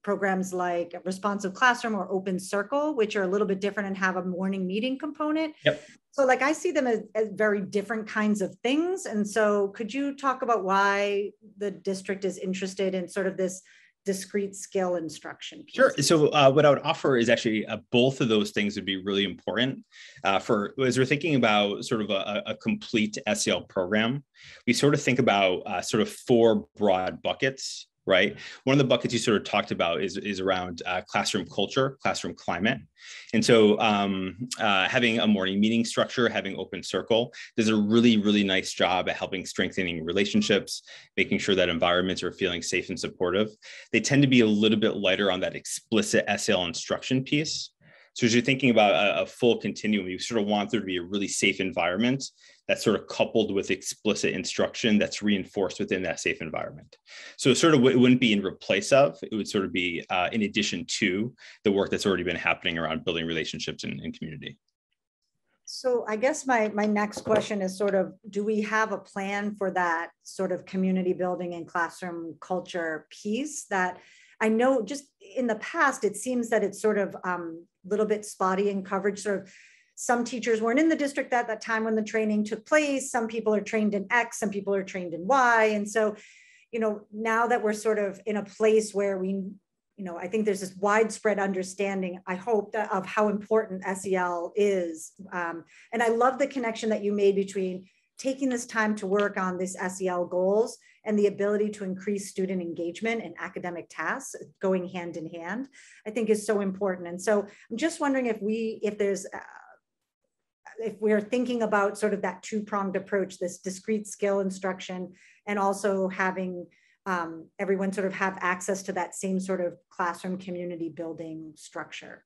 programs like Responsive Classroom or Open Circle, which are a little bit different and have a morning meeting component. Yep. So like I see them as very different kinds of things. And so could you talk about why the district is interested in sort of this discrete skill instruction piece? Sure. So what I would offer is actually both of those things would be really important for as we're thinking about sort of a complete SEL program. We sort of think about sort of four broad buckets, right? One of the buckets you sort of talked about is around classroom culture, classroom climate. And so having a morning meeting structure, having Open Circle does a really, really nice job at helping strengthening relationships, making sure that environments are feeling safe and supportive. They tend to be a little bit lighter on that explicit SEL instruction piece. So as you're thinking about a full continuum, you sort of want there to be a really safe environment that's sort of coupled with explicit instruction that's reinforced within that safe environment. So sort of it wouldn't be in replace of, it would sort of be in addition to the work that's already been happening around building relationships in community. So I guess my next question is sort of, do we have a plan for that sort of community building and classroom culture piece that I know just in the past, it seems that it's sort of a little bit spotty in coverage, sort of some teachers weren't in the district at that time when the training took place. Some people are trained in X, some people are trained in Y. And so, now that we're sort of in a place where we, I think there's this widespread understanding, I hope, of how important SEL is. And I love the connection that you made between taking this time to work on this SEL goals and the ability to increase student engagement and academic tasks going hand in hand, I think is so important. And so I'm just wondering if we're thinking about sort of that two-pronged approach, this discrete skill instruction, and also having everyone sort of have access to that same sort of classroom community building structure.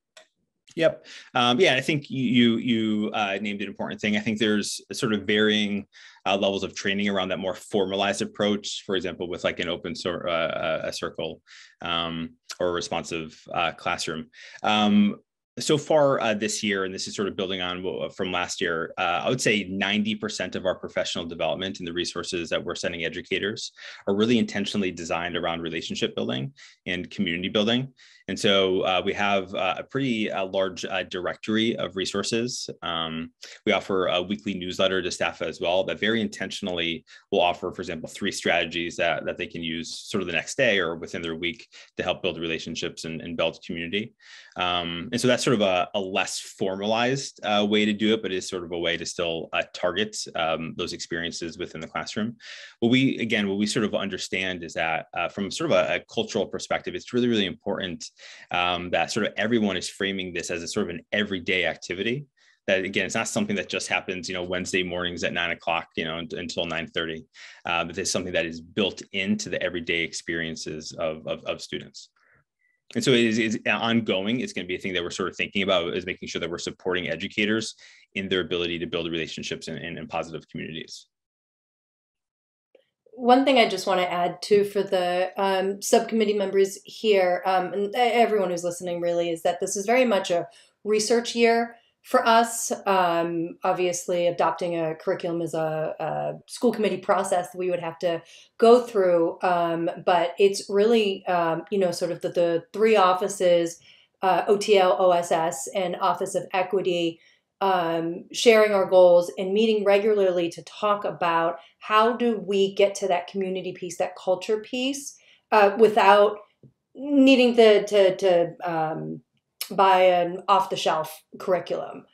Yep. Yeah, I think you named an important thing. I think there's sort of varying levels of training around that more formalized approach, for example, with like an Open Circle or a Responsive Classroom. So far this year, and this is sort of building on from last year, I would say 90% of our professional development and the resources that we're sending educators are really intentionally designed around relationship building and community building. And so we have a pretty large directory of resources. We offer a weekly newsletter to staff as well that very intentionally will offer, for example, 3 strategies that they can use sort of the next day or within their week to help build relationships and build community. And so that's sort of a less formalized way to do it, but is sort of a way to still target those experiences within the classroom. What we sort of understand is that from sort of a cultural perspective, it's really, really important that sort of everyone is framing this as a sort of an everyday activity. That again, it's not something that just happens, Wednesday mornings at 9 o'clock, until 9:30. But it's something that is built into the everyday experiences of students. And so it is ongoing. It's going to be a thing that we're sort of thinking about, is making sure that we're supporting educators in their ability to build relationships in positive communities. One thing I just want to add too for the subcommittee members here, and everyone who's listening really, is that this is very much a research year For us, obviously, adopting a curriculum is a school committee process that we would have to go through. But it's really, sort of the three offices, OTL, OSS, and Office of Equity, sharing our goals and meeting regularly to talk about how do we get to that community piece, that culture piece, without needing to buy an off-the-shelf curriculum.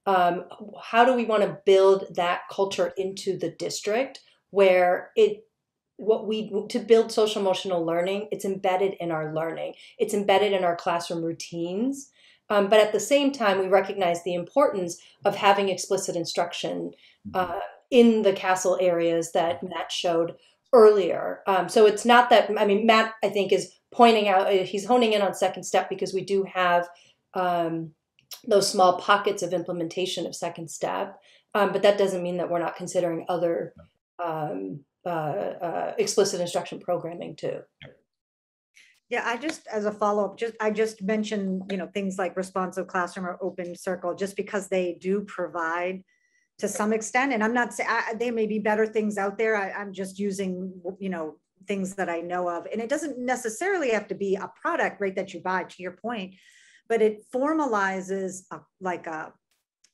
How do we want to build that culture into the district where to build social emotional learning, it's embedded in our learning, it's embedded in our classroom routines. But at the same time, we recognize the importance of having explicit instruction in the CASEL areas that Matt showed earlier. So it's not that, Matt, I think, is pointing out, he's honing in on second step because we do have those small pockets of implementation of second step. But that doesn't mean that we're not considering other explicit instruction programming too. Yeah, I just, as a follow-up, I just mentioned, things like responsive classroom or open circle, just because they do provide to some extent. And I'm not saying there may be better things out there. I'm just using, things that I know of. And it doesn't necessarily have to be a product, right, that you buy, to your point, but it formalizes I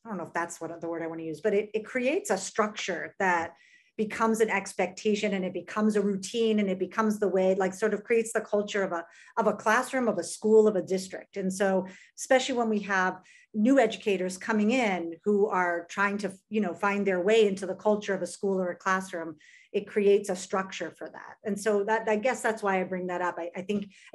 don't know if that's what the word I want to use, but it creates a structure that becomes an expectation, and it becomes a routine, and it becomes the way, sort of creates the culture of a classroom, of a school, of a district. And so, especially when we have new educators coming in who are trying to, find their way into the culture of a school or a classroom, it creates a structure for that. And so I guess that's why I bring that up. I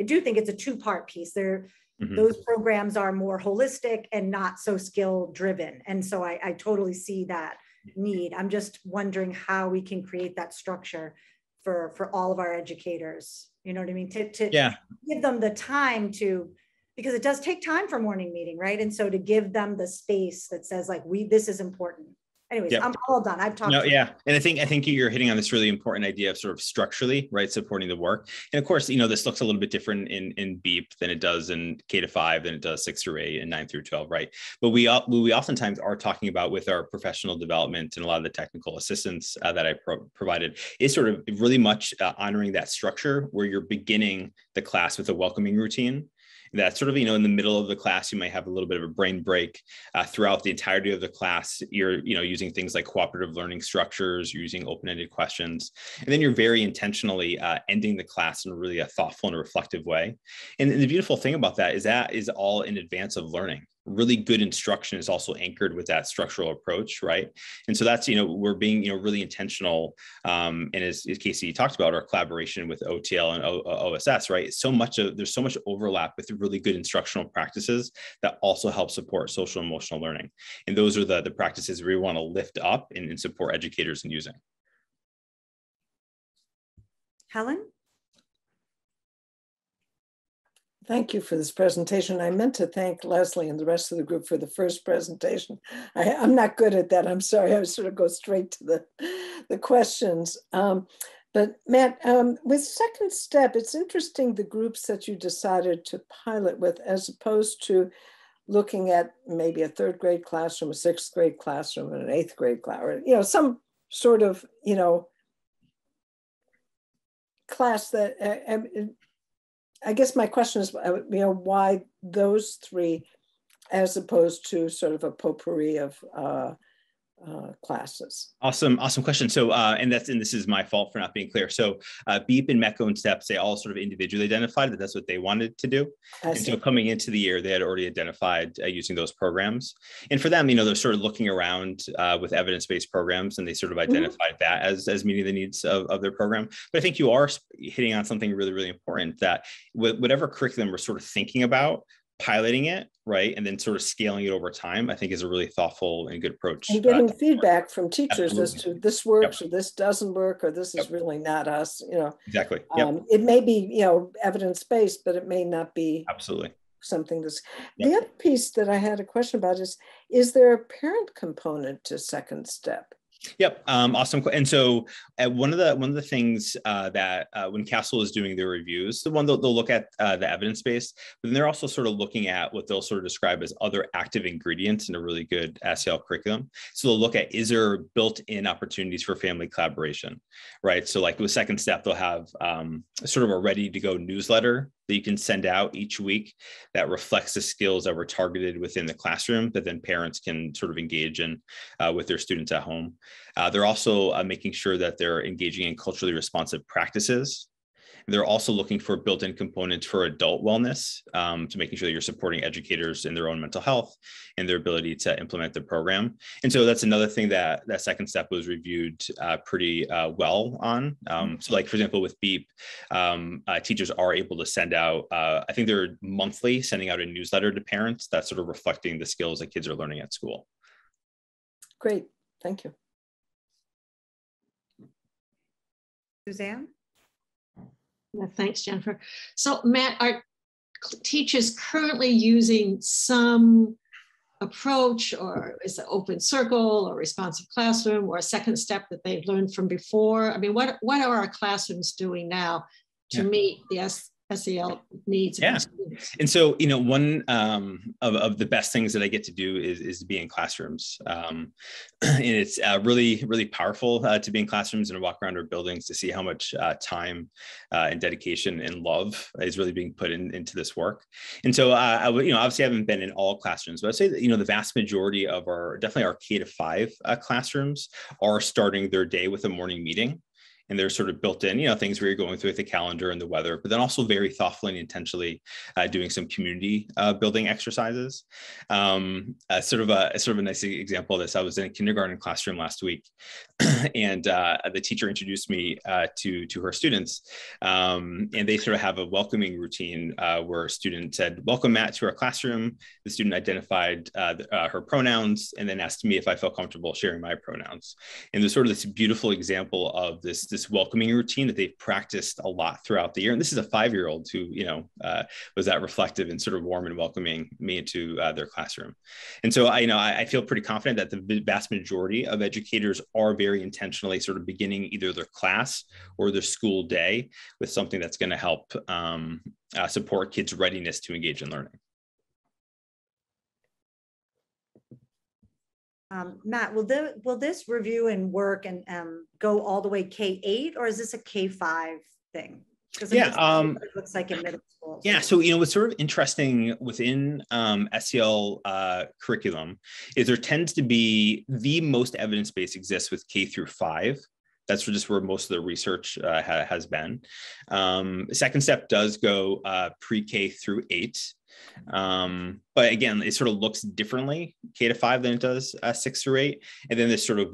do think it's a two-part piece. Those programs are more holistic and not so skill driven. And so I totally see that need. I'm just wondering how we can create that structure for all of our educators. You know what I mean? To give them the time because it does take time for morning meeting, right? And so to give them the space that says this is important. Anyways, I'm all done. I've talked. And I think you're hitting on this really important idea of sort of structurally, right, supporting the work. And of course, this looks a little bit different in BEEP than it does in K-5, than it does 6 through 8 and 9 through 12, right? But we oftentimes are talking about with our professional development and a lot of the technical assistance that I provided is sort of really much honoring that structure where you're beginning the class with a welcoming routine. That sort of, in the middle of the class, you might have a little bit of a brain break. Throughout the entirety of the class, you're, using things like cooperative learning structures, you're using open-ended questions, and then you're very intentionally ending the class in really a thoughtful and reflective way. And the beautiful thing about that is all in advance of learning. Really good instruction is also anchored with that structural approach, right? And so that's, we're being, really intentional. And as Casey talked about, our collaboration with OTL and OSS, right? There's so much overlap with really good instructional practices that also help support social emotional learning. And those are the practices we want to lift up and support educators in using. Helen? Thank you for this presentation. I meant to thank Leslie and the rest of the group for the first presentation. I'm not good at that. I'm sorry. I sort of go straight to the questions. But Matt, with second step, it's interesting the groups that you decided to pilot with, as opposed to looking at maybe a 3rd grade classroom, a 6th grade classroom, and an 8th grade classroom, some sort of, class that, I guess my question is, why those 3 as opposed to sort of a potpourri of classes? Awesome question. So, and this is my fault for not being clear. So BEEP and MECO and STEPS, they all sort of individually identified that that's what they wanted to do. And so coming into the year, they had already identified using those programs. And for them, they're sort of looking around with evidence-based programs, and they sort of identified that as meeting the needs of their program. But I think you are hitting on something really, really important, that whatever curriculum we're sort of thinking about, piloting it, right, and then sort of scaling it over time, I think is a really thoughtful and good approach. And getting feedback from teachers as to this works or this doesn't work, or this is really not us, Exactly. It may be, evidence-based, but it may not be absolutely something that's. The other piece that I had a question about is there a parent component to second step? Yep, awesome. And so one of the things that when CASEL is doing their reviews, the one they'll look at the evidence base, but then they're also sort of looking at what they'll sort of describe as other active ingredients in a really good SEL curriculum. So they'll look at, is there built-in opportunities for family collaboration, right? So like with second step, they'll have sort of a ready-to-go newsletter that you can send out each week that reflects the skills that were targeted within the classroom that then parents can sort of engage in with their students at home. They're also making sure that they're engaging in culturally responsive practices. They're also looking for built-in components for adult wellness, to making sure that you're supporting educators in their own mental health and their ability to implement the program. And so that's another thing that second step was reviewed pretty well on. So like, for example, with BEEP, teachers are able to send out, I think they're monthly sending out a newsletter to parents that's sort of reflecting the skills that kids are learning at school. Great, thank you. Suzanne? Well, thanks, Jennifer. So Matt, are teachers currently using some approach, or is it open circle or responsive classroom or a second step that they've learned from before? I mean, what are our classrooms doing now to meet the SEL needs? Yeah. And so, you know, one of the best things that I get to do is to be in classrooms. And it's really, really powerful to be in classrooms and walk around our buildings to see how much time and dedication and love is really being put into this work. And so, you know, obviously I haven't been in all classrooms, but I'd say that, you know, the vast majority of definitely our K-5 classrooms are starting their day with a morning meeting. And they're sort of built in, you know, things where you're going through the calendar and the weather, but then also very thoughtfully and intentionally doing some community building exercises. Sort of a nice example of this. I was in a kindergarten classroom last week, and the teacher introduced me to her students, and they sort of have a welcoming routine where a student said, "Welcome, Matt, to our classroom." The student identified her pronouns and then asked me if I felt comfortable sharing my pronouns. And there's sort of this beautiful example of this welcoming routine that they've practiced a lot throughout the year. And this is a 5-year-old who, you know, was that reflective and sort of warm and welcoming me into their classroom. And so I feel pretty confident that the vast majority of educators are very intentionally sort of beginning either their class or their school day with something that's going to help support kids' readiness to engage in learning. Matt, will this review and work and go all the way K-8, or is this a K-5 thing? Yeah, it looks like in middle school. Yeah, so you know what's sort of interesting within SEL curriculum is there tends to be the most evidence base exists with K through 5. That's just where most of the research has been. Second step does go pre-K through 8. But again, it sort of looks differently K-5 than it does 6 through 8. And then this sort of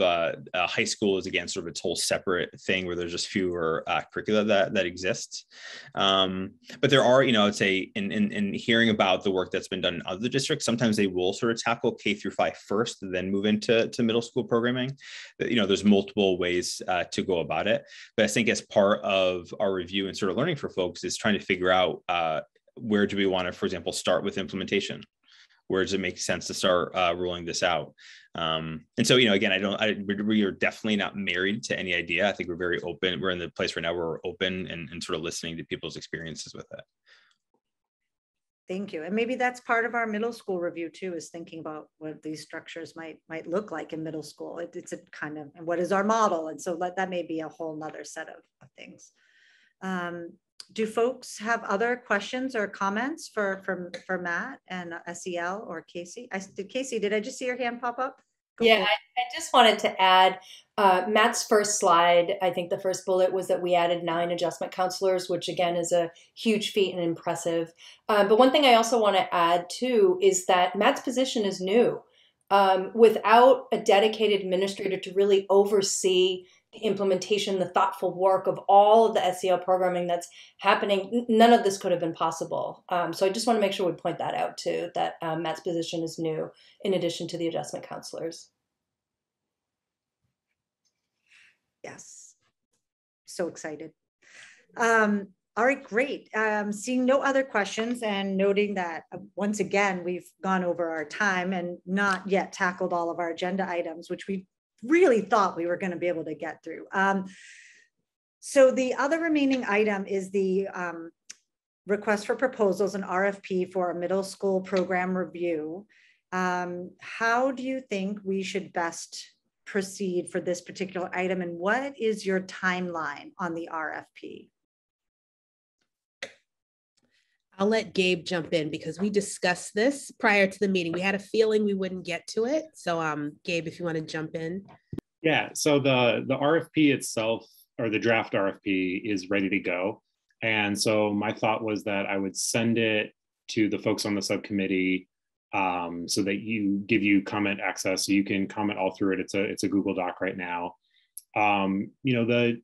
high school is again sort of its whole separate thing where there's just fewer curricula that exists. But there are, you know, I would say in hearing about the work that's been done in other districts, sometimes they will sort of tackle K through 5 first, and then move into middle school programming. You know, there's multiple ways to go about it. But I think as part of our review and sort of learning for folks is trying to figure out where do we want to, for example, start with implementation? Where does it make sense to start rolling this out? And so, you know, again, we are definitely not married to any idea. I think we're very open. We're in the place right now where we're open and sort of listening to people's experiences with it. Thank you. And maybe that's part of our middle school review too, is thinking about what these structures might look like in middle school. It's a kind of, and what is our model? And so that may be a whole nother set of things. Do folks have other questions or comments for Matt and SEL or Casey? Casey, did I just see your hand pop up? Yeah, I just wanted to add Matt's first slide. I think the first bullet was that we added 9 adjustment counselors, which again is a huge feat and impressive. But one thing I also want to add too is that Matt's position is new. Without a dedicated administrator to really oversee the implementation, the thoughtful work of all of the SEL programming that's happening, none of this could have been possible. So I just want to make sure we point that out too, that Matt's position is new in addition to the adjustment counselors. Yes, so excited. All right, great. Seeing no other questions and noting that once again, we've gone over our time and not yet tackled all of our agenda items, which we really thought we were going to be able to get through. So the other remaining item is the request for proposals and RFP for a middle school program review. How do you think we should best proceed for this particular item, and what is your timeline on the RFP? I'll let Gabe jump in because we discussed this prior to the meeting. We had a feeling we wouldn't get to it. So Gabe, if you want to jump in. Yeah, so the RFP itself, or the draft RFP, is ready to go. And so my thought was that I would send it to the folks on the subcommittee so that give you comment access, so you can comment all through it. It's a Google Doc right now. The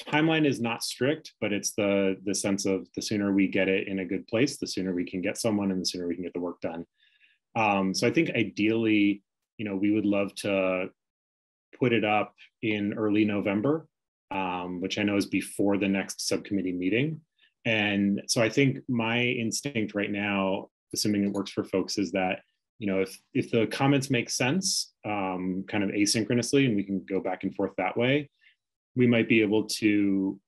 timeline is not strict, but it's the sense of the sooner we get it in a good place, the sooner we can get someone and the sooner we can get the work done. So I think ideally, we would love to put it up in early November, which I know is before the next subcommittee meeting. And so I think my instinct right now, assuming it works for folks, is that, if the comments make sense, kind of asynchronously, and we can go back and forth that way, we might be able to,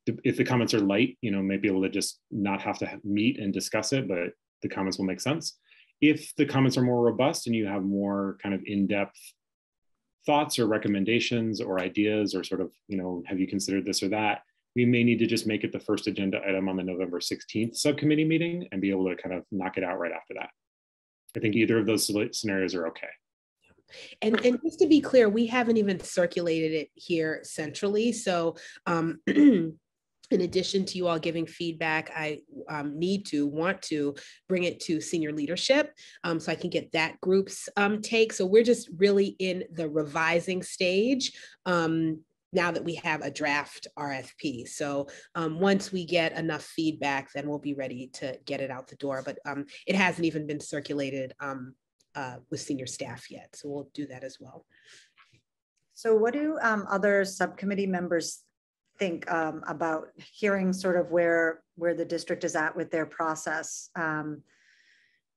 if the comments are light, might be able to just not have to meet and discuss it, but the comments will make sense. If the comments are more robust and you have more kind of in-depth thoughts or recommendations or ideas, or sort of, have you considered this or that, we may need to just make it the first agenda item on the November 16th subcommittee meeting and be able to kind of knock it out right after that. I think either of those scenarios are okay. And just to be clear, we haven't even circulated it here centrally. So in addition to you all giving feedback, I want to bring it to senior leadership so I can get that group's take. So we're just really in the revising stage now that we have a draft RFP. So once we get enough feedback, then we'll be ready to get it out the door. But it hasn't even been circulated with senior staff yet. So we'll do that as well. So what do other subcommittee members think about hearing sort of where the district is at with their process?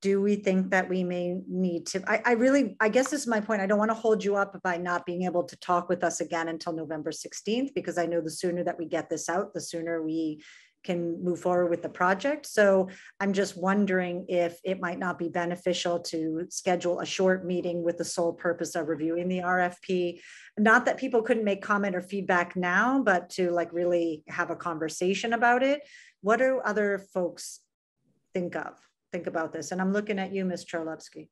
Do we think that we may need to, I guess this is my point. I don't want to hold you up by not being able to talk with us again until November 16th, because I know the sooner that we get this out, the sooner we can move forward with the project. So I'm just wondering if it might not be beneficial to schedule a short meeting with the sole purpose of reviewing the RFP. Not that people couldn't make comment or feedback now, but to like really have a conversation about it. What do other folks think about this? And I'm looking at you, Ms. Chorlebski.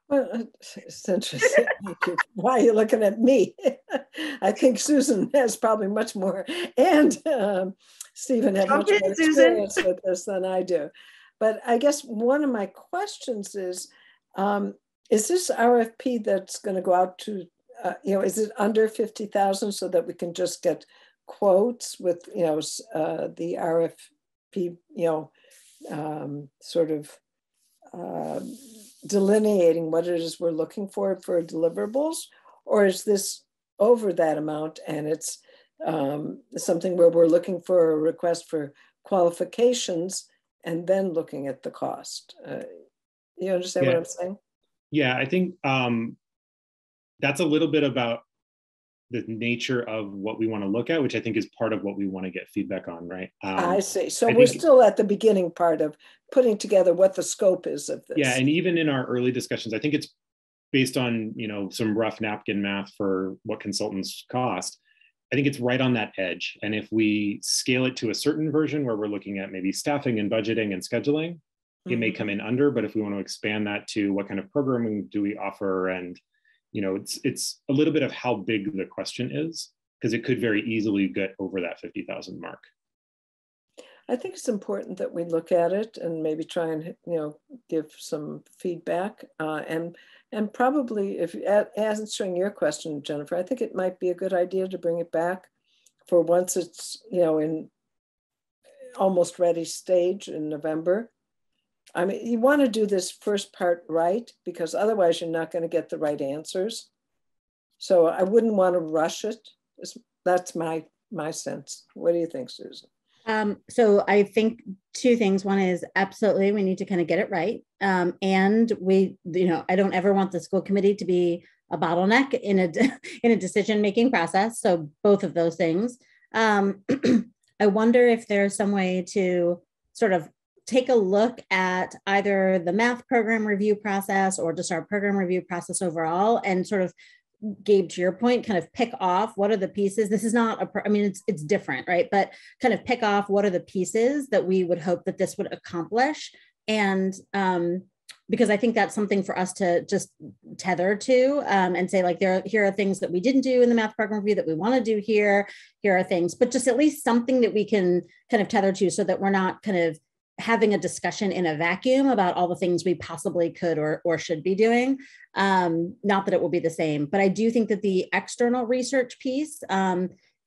Well, it's interesting. Why are you looking at me? I think Susan has probably much more, and Stephen had much more experience with this than I do. But I guess one of my questions is this RFP that's going to go out to, is it under 50,000 so that we can just get quotes with, the RFP, sort of delineating what it is we're looking for deliverables? Or is this over that amount and it's something where we're looking for a request for qualifications and then looking at the cost? You understand what I'm saying? Yeah, I think that's a little bit about the nature of what we want to look at, which I think is part of what we want to get feedback on, right? I see. So we're still at the beginning part of putting together what the scope is of this. Yeah, and even in our early discussions, I think it's based on, some rough napkin math for what consultants cost. I think it's right on that edge. And if we scale it to a certain version where we're looking at maybe staffing and budgeting and scheduling, it may come in under, but if we want to expand that to what kind of programming do we offer, and it's a little bit of how big the question is, because it could very easily get over that 50,000 mark. I think it's important that we look at it and maybe try and give some feedback and probably, if answering your question, Jennifer, I think it might be a good idea to bring it back for once it's in almost ready stage in November. I mean, you want to do this first part right, because otherwise you're not going to get the right answers. So I wouldn't want to rush it. That's my sense. What do you think, Susan? So I think two things. One is absolutely we need to kind of get it right. And we, I don't ever want the school committee to be a bottleneck in a decision-making process. So both of those things. I wonder if there's some way to sort of take a look at either the math program review process or just our program review process overall, and sort of, Gabe, to your point, kind of pick off what are the pieces. This is not it's different, right? But kind of pick off what are the pieces that we would hope that this would accomplish. And because I think that's something for us to just tether to and say, like, here are things that we didn't do in the math program review that we want to do here. Here are things, but just at least something that we can kind of tether to, so that we're not kind of having a discussion in a vacuum about all the things we possibly could or should be doing. Not that it will be the same, but I do think that the external research piece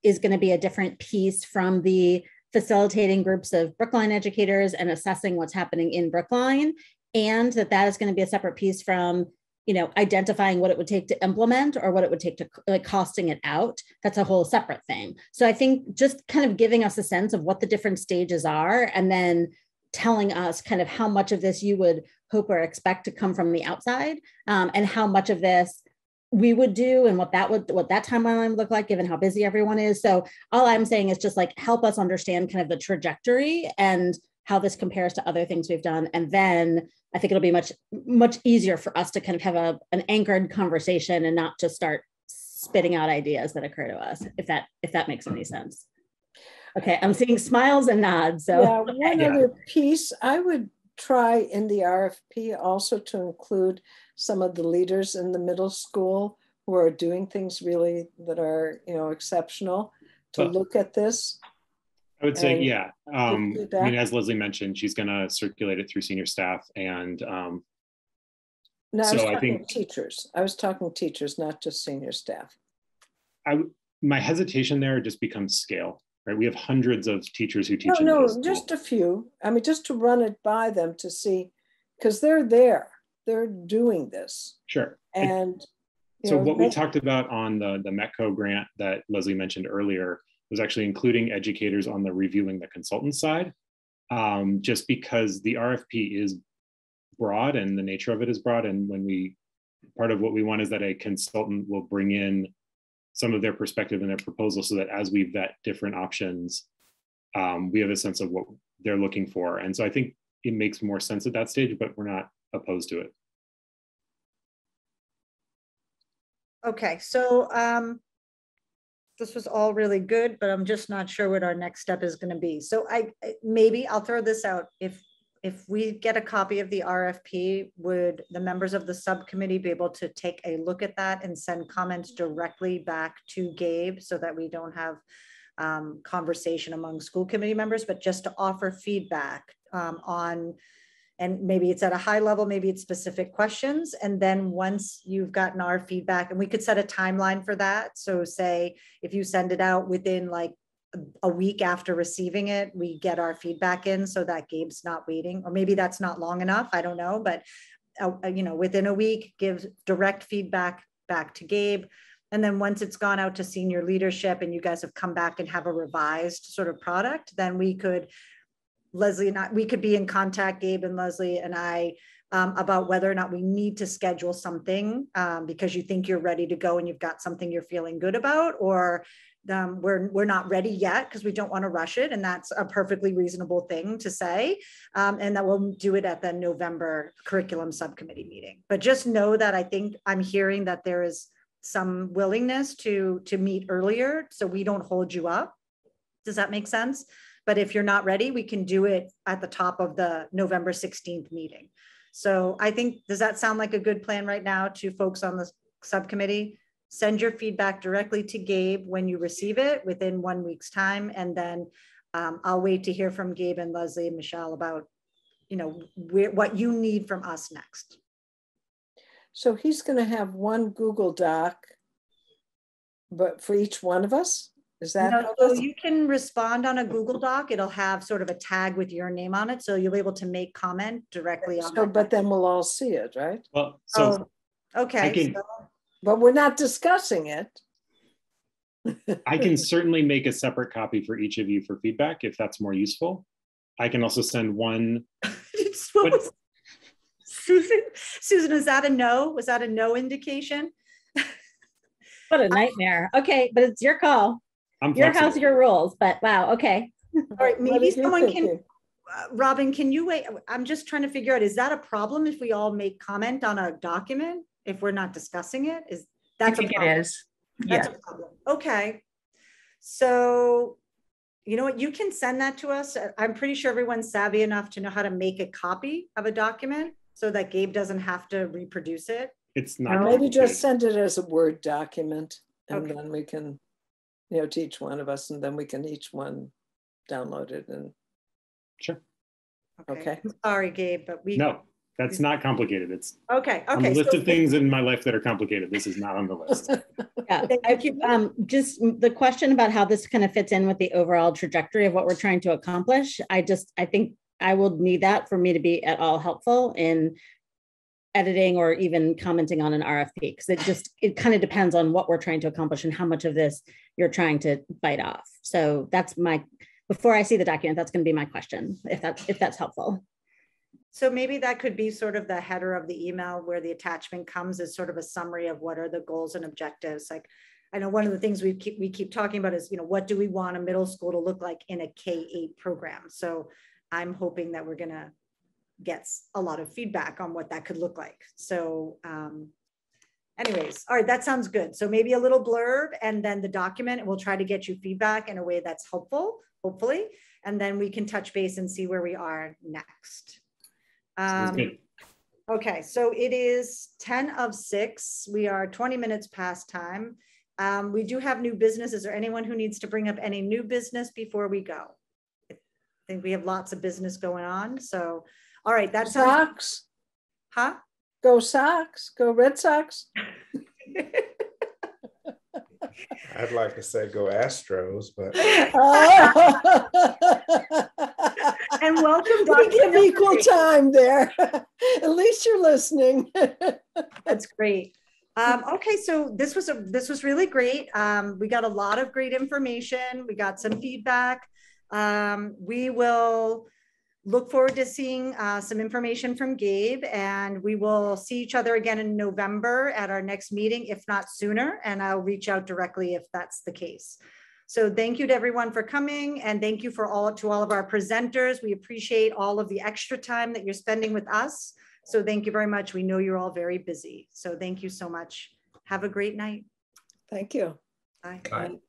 is going to be a different piece from the facilitating groups of Brookline educators and assessing what's happening in Brookline, and that is going to be a separate piece from, identifying what it would take to implement or what it would take to, like, costing it out. That's a whole separate thing. So I think just kind of giving us a sense of what the different stages are, and then telling us kind of how much of this you would hope or expect to come from the outside, and how much of this we would do, and what that timeline would look like given how busy everyone is. So all I'm saying is just, like, help us understand kind of the trajectory and how this compares to other things we've done. And then I think it'll be much, much easier for us to kind of have an anchored conversation and not just start spitting out ideas that occur to us, if that makes any sense. Okay, I'm seeing smiles and nods. So yeah, one other piece, I would try in the RFP also to include some of the leaders in the middle school who are doing things really that are, exceptional, to look at this. I would say, yeah. I mean, as Leslie mentioned, she's going to circulate it through senior staff, and no, I think teachers. I was talking teachers, not just senior staff. My hesitation there just becomes scale. Right, we have hundreds of teachers who teach. No, just a few. I mean, just to run it by them to see, because they're there, they're doing this. Sure. And so what we talked about on the METCO grant that Leslie mentioned earlier was actually including educators on the reviewing the consultant side, just because the RFP is broad and the nature of it is broad. And part of what we want is that a consultant will bring in some of their perspective and their proposal, so that as we vet different options, we have a sense of what they're looking for. And so I think it makes more sense at that stage, but we're not opposed to it. Okay, so this was all really good, but I'm just not sure what our next step is going to be. So maybe I'll throw this out. If we get a copy of the RFP, would the members of the subcommittee be able to take a look at that and send comments directly back to Gabe, so that we don't have conversation among school committee members, but just to offer feedback on, and maybe it's at a high level, maybe it's specific questions. And then once you've gotten our feedback, and we could set a timeline for that. So say if you send it out within like a week after receiving it, we get our feedback in, so that Gabe's not waiting, or maybe that's not long enough, I don't know, but within a week, give direct feedback back to Gabe. And then once it's gone out to senior leadership and you guys have come back and have a revised sort of product, then we could, Leslie and I, we could be in contact, Gabe and Leslie and I, about whether or not we need to schedule something because you think you're ready to go and you've got something you're feeling good about, or we're not ready yet because we don't want to rush it, and that's a perfectly reasonable thing to say, and that we'll do it at the November curriculum subcommittee meeting. But just know that I think I'm hearing that there is some willingness to meet earlier, so we don't hold you up. Does that make sense? But if you're not ready, we can do it at the top of the November 16th meeting. So I think, does that sound like a good plan right now to folks on the subcommittee? Send your feedback directly to Gabe when you receive it within 1 week's time. And then I'll wait to hear from Gabe and Leslie and Michelle about, what you need from us next. So he's going to have one Google Doc, but for each one of us? Is that? No, so you can respond on a Google Doc. It'll have sort of a tag with your name on it. So you'll be able to make comment directly on it. But then we'll all see it, right? Well, so okay. But we're not discussing it. I can certainly make a separate copy for each of you for feedback if that's more useful. I can also send one. Susan, is that a no? Was that a no indication? What a nightmare. Okay, but it's your call. I'm Your flexible. house, your rules, but wow, okay. All right, What maybe are you someone can, thinking? Robin, can you wait? I'm just trying to figure out, is that a problem if we all make comment on a document if we're not discussing it? That's a problem? It is. That's a problem. Okay. So, you know what, you can send that to us. I'm pretty sure everyone's savvy enough to know how to make a copy of a document so that Gabe doesn't have to reproduce it. It's not. Maybe just send it as a Word document, and Okay. then we can, to each one of us, and then we can each one download it. And Sure. Okay. I'm sorry, Gabe, but No, that's not complicated. It's Okay. on the Okay. list So, of things in my life that are complicated. This is not on the list. Yeah, Thank you. just the question about how this kind of fits in with the overall trajectory of what we're trying to accomplish. I think I will need that for me to be at all helpful in editing or even commenting on an RFP, because it kind of depends on what we're trying to accomplish and how much of this you're trying to bite off. So that's before I see the document, that's going to be my question, if that's helpful. So maybe that could be sort of the header of the email where the attachment comes as sort of a summary of what are the goals and objectives. Like, I know one of the things we keep talking about is, what do we want a middle school to look like in a K-8 program? So I'm hoping that we're going to get a lot of feedback on what that could look like. So anyways, all right, that sounds good. So maybe a little blurb and then the document, and we'll try to get you feedback in a way that's helpful, hopefully. And then we can touch base and see where we are next. Okay, so it is 10 of 6. We are 20 minutes past time. We do have new business. Is there anyone who needs to bring up any new business before we go? I think we have lots of business going on. So, all right, that sounds. Sox. Huh? Go Sox. Go Red Sox. I'd like to say go Astros, but. And welcome, We Dr. give equal time there. At least you're listening. That's great. Okay, so this was really great. We got a lot of great information. We got some feedback. We will look forward to seeing some information from Gabe, and we will see each other again in November at our next meeting, if not sooner, and I'll reach out directly if that's the case. So thank you to everyone for coming, and thank you to all of our presenters. We appreciate all of the extra time that you're spending with us. So thank you very much. We know you're all very busy. So thank you so much. Have a great night. Thank you. Bye. Bye.